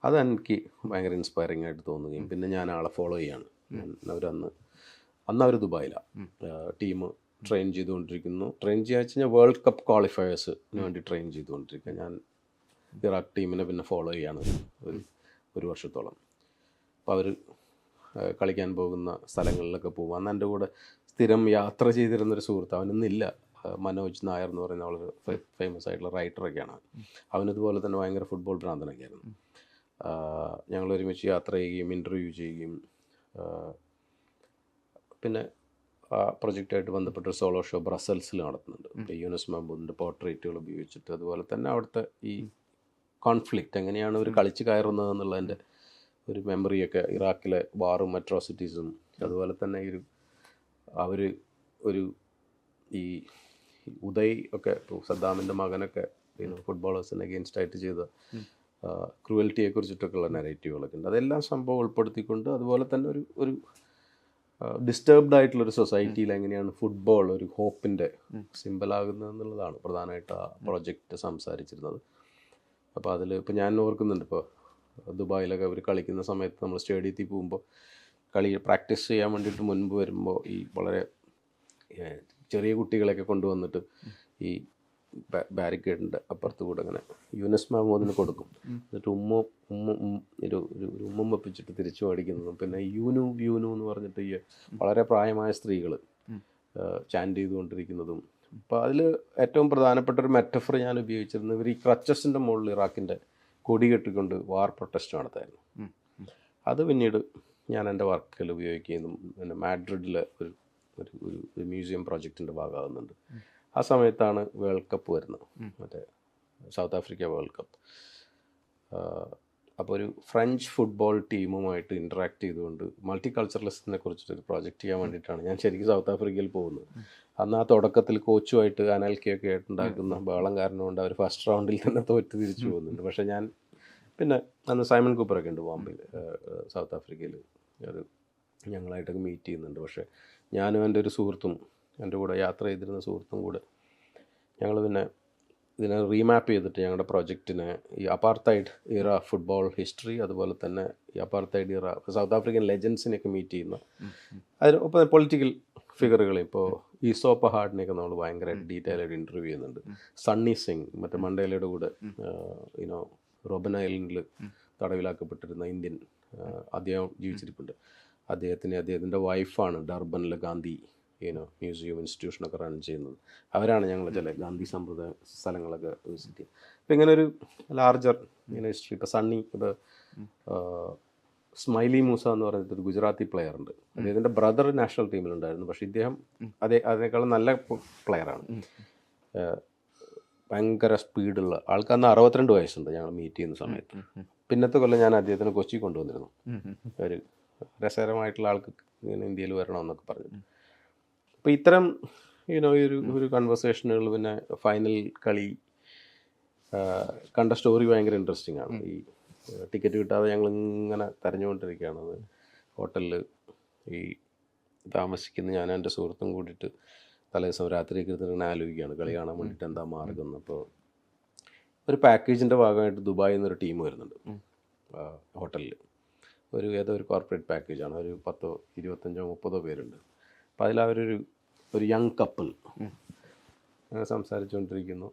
അതെനിക്ക് ഭയങ്കര ഇൻസ്പയറിംഗ് ആയിട്ട് തോന്നുകയും പിന്നെ ഞാൻ ആളെ ഫോളോ ചെയ്യാണ്. അന്ന് അവർ ദുബായിലാണ്, ടീം ട്രെയിൻ ചെയ്തുകൊണ്ടിരിക്കുന്നു. ട്രെയിൻ ചെയ്യുക വെച്ച് കഴിഞ്ഞാൽ വേൾഡ് കപ്പ് ക്വാളിഫയേഴ്സിന് വേണ്ടി ട്രെയിൻ ചെയ്തുകൊണ്ടിരിക്കുക. ഞാൻ ഇറാഖ് ടീമിനെ പിന്നെ ഫോളോ ചെയ്യാണ് ഒരു വർഷത്തോളം. അപ്പോൾ അവർ കളിക്കാൻ പോകുന്ന സ്ഥലങ്ങളിലൊക്കെ പോകും. അന്ന് എൻ്റെ കൂടെ സ്ഥിരം യാത്ര ചെയ്തിരുന്നൊരു സുഹൃത്ത്, അവനൊന്നില്ല, മനോജ് നായർ എന്ന് പറയുന്ന വളരെ ഫേമസ് ആയിട്ടുള്ള റൈറ്ററൊക്കെയാണ്. അവനിതുപോലെ തന്നെ ഭയങ്കര ഫുട്ബോൾ ഭ്രാന്തനൊക്കെ ആയിരുന്നു. ഞങ്ങൾ ഒരുമിച്ച് യാത്ര ചെയ്യുകയും ഇൻ്റർവ്യൂ ചെയ്യുകയും പിന്നെ ആ പ്രൊജക്റ്റായിട്ട് ബന്ധപ്പെട്ട സോളോ ഷോ ബ്രസൽസിൽ നടത്തുന്നുണ്ട്. യൂനസ് മെഹ്മൂദിൻ്റെ പോർട്രേറ്റുകൾ ഉപയോഗിച്ചിട്ട്. അതുപോലെ തന്നെ അവിടുത്തെ ഈ കോൺഫ്ലിക്റ്റ്, എങ്ങനെയാണ് അവർ കളിച്ച് കയറുന്നത് എന്നുള്ളതിൻ്റെ ഒരു മെമ്മറിയൊക്കെ, ഇറാഖിലെ വാറും അട്രോസിറ്റീസും, അതുപോലെ തന്നെ അവർ ഒരു ഈ ഉദയ് ഒക്കെ സദ്ദാമിൻ്റെ മകനൊക്കെ ഫുട്ബോളേഴ്സിന് അഗെയിൻസ്റ്റ് ആയിട്ട് ചെയ്ത ക്രൂവൽറ്റിയെ കുറിച്ചിട്ടൊക്കെയുള്ള നെറേറ്റീവുകളൊക്കെ ഉണ്ട്. അതെല്ലാം സംഭവം ഉൾപ്പെടുത്തിക്കൊണ്ട്, അതുപോലെ തന്നെ ഒരു ഡിസ്റ്റർബ്ഡ് ആയിട്ടുള്ളൊരു സൊസൈറ്റിയിൽ എങ്ങനെയാണ് ഫുട്ബോൾ ഒരു ഹോപ്പിൻ്റെ സിമ്പലാകുന്നത് എന്നുള്ളതാണ് പ്രധാനമായിട്ട് ആ പ്രൊജക്റ്റ് സംസാരിച്ചിരുന്നത്. അപ്പോൾ അതിൽ ഇപ്പോൾ ഞാൻ ഓർക്കുന്നുണ്ട്, ഇപ്പോൾ ദുബായിലൊക്കെ അവർ കളിക്കുന്ന സമയത്ത് നമ്മൾ സ്റ്റേഡിയത്തിൽ പോകുമ്പോൾ പ്രാക്ടീസ് ചെയ്യാൻ വേണ്ടിയിട്ട് മുൻപ് വരുമ്പോൾ ഈ വളരെ ചെറിയ കുട്ടികളെയൊക്കെ കൊണ്ടുവന്നിട്ട് ഈ ബാരിക്കേഡിൻ്റെ അപ്പുറത്ത് കൂടെ അങ്ങനെ യൂനസ് മഹമ്മൂദിന് കൊടുക്കും. എന്നിട്ട് ഒരു ഉമ്മം വെപ്പിച്ചിട്ട് തിരിച്ചു മേടിക്കുന്നതും, പിന്നെ യൂനു എന്ന് പറഞ്ഞിട്ട് ഈ വളരെ പ്രായമായ സ്ത്രീകൾ ചാൻറ്റ് ചെയ്തുകൊണ്ടിരിക്കുന്നതും. അപ്പോൾ അതിൽ ഏറ്റവും പ്രധാനപ്പെട്ട ഒരു മെറ്റഫർ ഞാൻ ഉപയോഗിച്ചിരുന്നത്, ഇവർ ഈ ക്രച്ചസിൻ്റെ മുകളിൽ ഇറാഖിൻ്റെ കൊടി കെട്ടിക്കൊണ്ട് വാർ പ്രൊട്ടസ്റ്റ് നടത്തായിരുന്നു. അത് പിന്നീട് ഞാൻ എൻ്റെ വർക്കിൽ ഉപയോഗിക്കുന്നതും, പിന്നെ മാഡ്രിഡിലെ ഒരു മ്യൂസിയം പ്രോജക്റ്റിൻ്റെ ഭാഗമാകുന്നുണ്ട്. ആ സമയത്താണ് വേൾഡ് കപ്പ് വരുന്നത്, മറ്റേ സൗത്ത് ആഫ്രിക്ക വേൾഡ് കപ്പ്. അപ്പോൾ ഒരു ഫ്രഞ്ച് ഫുട്ബോൾ ടീമുമായിട്ട് ഇൻറ്ററാക്ട് ചെയ്തുകൊണ്ട് മൾട്ടി കൾച്ചറലിസത്തിനെ കുറിച്ചിട്ടൊരു പ്രോജക്റ്റ് ചെയ്യാൻ വേണ്ടിയിട്ടാണ് ഞാൻ ശരിക്കും സൗത്ത് ആഫ്രിക്കയിൽ പോകുന്നത്. അന്ന് ആ തുടക്കത്തിൽ കോച്ചുമായിട്ട് അനാൽക്കിയൊക്കെ ആയിട്ടുണ്ടാക്കുന്ന ബഹളം കാരണം കൊണ്ട് അവർ ഫസ്റ്റ് റൗണ്ടിൽ തന്നെ തോറ്റ് തിരിച്ചു പോകുന്നുണ്ട്. പക്ഷേ ഞാൻ പിന്നെ അന്ന് സൈമൺ കൂപ്പറൊക്കെ ഉണ്ട് ബോംബെയിൽ, സൗത്ത് ആഫ്രിക്കയിൽ ഞങ്ങളായിട്ടൊക്കെ മീറ്റ് ചെയ്യുന്നുണ്ട്. പക്ഷേ ഞാനും എൻ്റെ ഒരു സുഹൃത്തും, എൻ്റെ കൂടെ യാത്ര ചെയ്തിരുന്ന സുഹൃത്തും കൂടെ ഞങ്ങൾ പിന്നെ ഇതിനെ റീമാപ്പ് ചെയ്തിട്ട് ഞങ്ങളുടെ പ്രൊജക്റ്റിനെ ഈ അപ്പാർത്തൈഡ് ഇറ ഫുട്ബോൾ ഹിസ്റ്ററി, അതുപോലെ തന്നെ ഈ അപ്പാർത്തൈഡ് ഇറ സൗത്ത് ആഫ്രിക്കൻ ലെജൻസിനെയൊക്കെ മീറ്റ് ചെയ്യുന്ന, അതിന് ഒപ്പം പൊളിറ്റിക്കൽ ഫിഗറുകൾ, ഇപ്പോൾ ഈസോ പഹാഡിനെയൊക്കെ നമ്മൾ ഭയങ്കരമായിട്ട് ഡീറ്റെയിൽ ആയിട്ട് ഇൻ്റർവ്യൂ ചെയ്യുന്നുണ്ട്. സണ്ണി സിംഗ്, മറ്റേ മണ്ടേലയുടെ കൂടെ റോബൻ ഐലൻഡിൽ തടവിലാക്കപ്പെട്ടിരുന്ന ഇന്ത്യൻ, അദ്ദേഹം ജീവിച്ചിരിപ്പുണ്ട്. അദ്ദേഹത്തിൻ്റെ വൈഫാണ് ഡർബനിലെ ഗാന്ധി മ്യൂസിയം ഇൻസ്റ്റിറ്റ്യൂഷനൊക്കെ റൺ ചെയ്യുന്നത്. അവരാണ് ഞങ്ങൾ ചില ഗാന്ധി സമ്പ്രദായ സ്ഥലങ്ങളൊക്കെ വിസിറ്റ് ചെയ്യുക. അപ്പോൾ ഇങ്ങനെ ഒരു ലാർജർ ഹിസ്റ്ററി. ഇപ്പോൾ സണ്ണി, ഇപ്പോൾ സ്മൈലി മൂസ എന്ന് പറഞ്ഞിട്ടൊരു ഗുജറാത്തി പ്ലെയർ ഉണ്ട്. അദ്ദേഹത്തിൻ്റെ ബ്രദർ നാഷണൽ ടീമിലുണ്ടായിരുന്നു. പക്ഷേ ഇദ്ദേഹം അതിനേക്കാളും നല്ല പ്ലെയറാണ്. ഭയങ്കര സ്പീഡുള്ള ആൾക്ക്. അന്ന് 62 വയസ്സുണ്ട് ഞങ്ങൾ മീറ്റ് ചെയ്യുന്ന സമയത്ത്. പിന്നത്തെ കൊല്ലം ഞാൻ അദ്ദേഹത്തിന് കൊച്ചി കൊണ്ടുവന്നിരുന്നു. ഒരു രസകരമായിട്ടുള്ള ആൾക്ക് ഇങ്ങനെ ഇന്ത്യയിൽ വരണമെന്നൊക്കെ പറഞ്ഞു. അപ്പോൾ ഇത്തരം ഒരു കൺവെർസേഷനുകൾ, പിന്നെ ഫൈനൽ കളി കണ്ട സ്റ്റോറി ഭയങ്കര ഇൻട്രസ്റ്റിംഗ് ആണ്. ഈ ടിക്കറ്റ് കിട്ടാതെ ഞങ്ങൾ ഇങ്ങനെ തെരഞ്ഞുകൊണ്ടിരിക്കുകയാണ്. അത് ഹോട്ടലിൽ ഈ താമസിക്കുന്ന ഞാൻ എൻ്റെ സുഹൃത്തും കൂടിയിട്ട് തലേദിവസം രാത്രിയൊക്കെ ഇരുന്നിട്ട് ആലോചിക്കുകയാണ് കളി കാണാൻ വേണ്ടിയിട്ട് എന്താ മാർഗം. അപ്പോൾ ഒരു പാക്കേജിൻ്റെ ഭാഗമായിട്ട് ദുബായിൽ നിന്നൊരു ടീം വരുന്നുണ്ട് ഹോട്ടലിൽ. ഏതോ ഒരു കോർപ്പറേറ്റ് പാക്കേജാണ്. ഒരു 10, 25, 30 പേരുണ്ട്. അപ്പോൾ അതിലവരൊരു യങ് കപ്പിൾ അങ്ങനെ സംസാരിച്ചുകൊണ്ടിരിക്കുന്നു.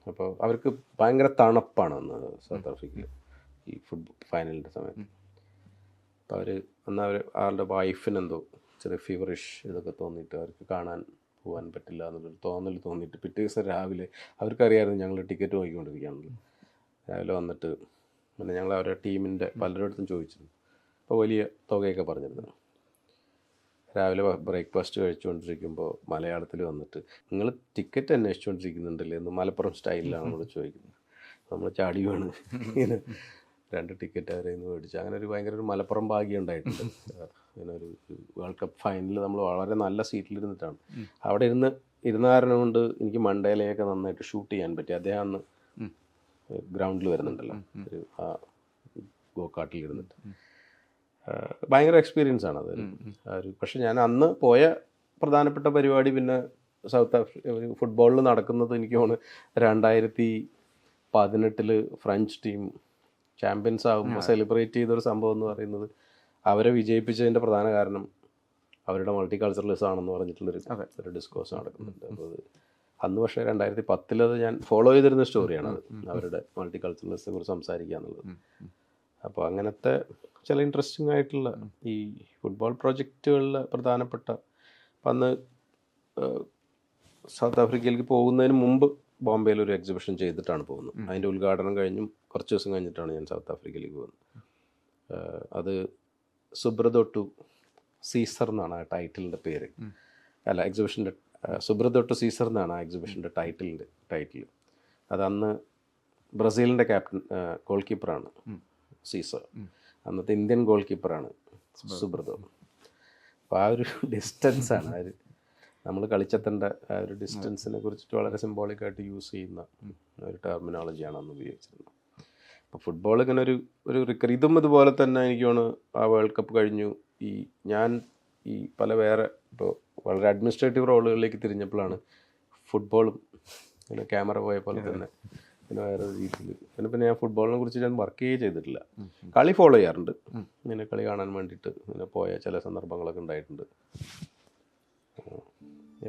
അപ്പോൾ അവർക്ക് ഭയങ്കര തണുപ്പാണ് അന്ന് സൗത്ത് ആഫ്രിക്കയിൽ ഈ ഫൈനലിൻ്റെ സമയത്ത്. അപ്പോൾ ആളുടെ വൈഫിനെന്തോ ചെറിയ ഫീവറിഷ് ഇതൊക്കെ തോന്നിയിട്ട് അവർക്ക് കാണാൻ പോകാൻ പറ്റില്ല എന്നുള്ളൊരു തോന്നൽ തോന്നിയിട്ട് പിറ്റേ ദിവസം രാവിലെ അവർക്കറിയാമായിരുന്നു ഞങ്ങൾ ടിക്കറ്റ് നോക്കിക്കൊണ്ടിരിക്കുകയാണല്ലോ. രാവിലെ വന്നിട്ട് പിന്നെ ഞങ്ങൾ അവരുടെ ടീമിൻ്റെ പലരിടത്തും ചോദിച്ചിരുന്നു. അപ്പോൾ വലിയ തുകയൊക്കെ പറഞ്ഞിരുന്നു. രാവിലെ ബ്രേക്ക്ഫാസ്റ്റ് കഴിച്ചുകൊണ്ടിരിക്കുമ്പോൾ മലയാളത്തിൽ വന്നിട്ട് നിങ്ങൾ ടിക്കറ്റ് അന്വേഷിച്ചുകൊണ്ടിരിക്കുന്നുണ്ടല്ലേ എന്ന് മലപ്പുറം സ്റ്റൈലിലാണ് നമ്മൾ ചോദിക്കുന്നത്. നമ്മൾ ചാടി വീണ് ഇങ്ങനെ 2 ടിക്കറ്റ് അവരെ നിന്ന് മേടിച്ചു. അങ്ങനെ ഒരു ഭയങ്കര ഒരു മലപ്പുറം ഭാഗ്യം ഉണ്ടായിട്ടുണ്ട്. ഇങ്ങനെ ഒരു വേൾഡ് കപ്പ് ഫൈനലിൽ നമ്മൾ വളരെ നല്ല സീറ്റിലിരുന്നിട്ടാണ്. അവിടെ ഇരുന്ന കാരണം കൊണ്ട് എനിക്ക് മണ്ടേലയൊക്കെ നന്നായിട്ട് ഷൂട്ട് ചെയ്യാൻ പറ്റി. അദ്ദേഹം അന്ന് ഗ്രൗണ്ടിൽ വരുന്നുണ്ടല്ലോ, ഒരു ഗോകാട്ടിൽ ഇരുന്നിട്ട്. ഭയങ്കര എക്സ്പീരിയൻസ് ആണ് അത്. പക്ഷെ ഞാൻ അന്ന് പോയ പ്രധാനപ്പെട്ട പരിപാടി പിന്നെ സൗത്ത് ആഫ്രിക്ക ഫുട്ബോളിൽ നടക്കുന്നത് എനിക്ക് തോന്നുന്നു 2018 ഫ്രഞ്ച് ടീം ചാമ്പ്യൻസ് ആകുമ്പോൾ സെലിബ്രേറ്റ് ചെയ്തൊരു സംഭവം എന്ന് പറയുന്നത്, അവരെ വിജയിപ്പിച്ചതിൻ്റെ പ്രധാന കാരണം അവരുടെ മൾട്ടി കൾച്ചറലിസം ആണെന്ന് പറഞ്ഞിട്ടുള്ളൊരു ഡിസ്കോഴ്സ് നടക്കുന്നുണ്ട്. അപ്പോൾ അന്ന് പക്ഷേ 2010 അത് ഞാൻ ഫോളോ ചെയ്തിരുന്ന സ്റ്റോറിയാണത്, അവരുടെ മൾട്ടി കൾച്ചറലിസത്തെ കുറിച്ച് സംസാരിക്കുക എന്നുള്ളത്. അപ്പോൾ അങ്ങനത്തെ ചില ഇൻട്രസ്റ്റിംഗ് ആയിട്ടുള്ള ഈ ഫുട്ബോൾ പ്രൊജക്റ്റുകളിൽ പ്രധാനപ്പെട്ട, അന്ന് സൗത്ത് ആഫ്രിക്കയിലേക്ക് പോകുന്നതിന് മുമ്പ് ബോംബെയിൽ ഒരു എക്സിബിഷൻ ചെയ്തിട്ടാണ് പോകുന്നത്. അതിൻ്റെ ഉദ്ഘാടനം കഴിഞ്ഞും കുറച്ച് ദിവസം കഴിഞ്ഞിട്ടാണ് ഞാൻ സൗത്ത് ആഫ്രിക്കയിലേക്ക് പോകുന്നത്. അത് സുബ്രതോ ടു സീസർ എന്നാണ് ആ ടൈറ്റിലിൻ്റെ പേര്. അല്ല, എക്സിബിഷൻ്റെ സുബ്രതോ ടു സീസർ എന്നാണ് ആ എക്സിബിഷൻ്റെ ടൈറ്റിൽ. അതന്ന് ബ്രസീലിൻ്റെ ക്യാപ്റ്റൻ ഗോൾ കീപ്പറാണ് സീസർ. അന്നത്തെ ഇന്ത്യൻ ഗോൾ കീപ്പറാണ് സുബ്രതോ. അപ്പോൾ ആ ഒരു ഡിസ്റ്റൻസാണ് ആ ഒരു നമ്മൾ കളിച്ചെത്തേണ്ട ആ ഒരു ഡിസ്റ്റൻസിനെ കുറിച്ചിട്ട് വളരെ സിംബോളിക്കായിട്ട് യൂസ് ചെയ്യുന്ന ഒരു ടെർമിനോളജിയാണ് അന്ന് ഉപയോഗിച്ചിരുന്നത്. അപ്പോൾ ഫുട്ബോൾ ഇങ്ങനെ ഒരു ഇതും ഇതുപോലെ തന്നെ എനിക്ക് തോന്നുന്നു ആ വേൾഡ് കപ്പ് കഴിഞ്ഞു ഞാൻ പല വേറെ ഇപ്പോൾ വളരെ അഡ്മിനിസ്ട്രേറ്റീവ് റോളുകളിലേക്ക് തിരിഞ്ഞപ്പോഴാണ് ഫുട്ബോളും പിന്നെ ക്യാമറ പോയ പോലെ തന്നെ പിന്നെ വേറെ രീതിയിൽ പിന്നെ ഞാൻ ഫുട്ബോളിനെ കുറിച്ച് ഞാൻ വർക്ക് ചെയ്തിട്ടില്ല. കളി ഫോളോ ചെയ്യാറുണ്ട്, ഇങ്ങനെ കളി കാണാൻ വേണ്ടിയിട്ട് ഇങ്ങനെ പോയ ചില സന്ദർഭങ്ങളൊക്കെ ഉണ്ടായിട്ടുണ്ട്.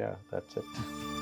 Yeah, that's it.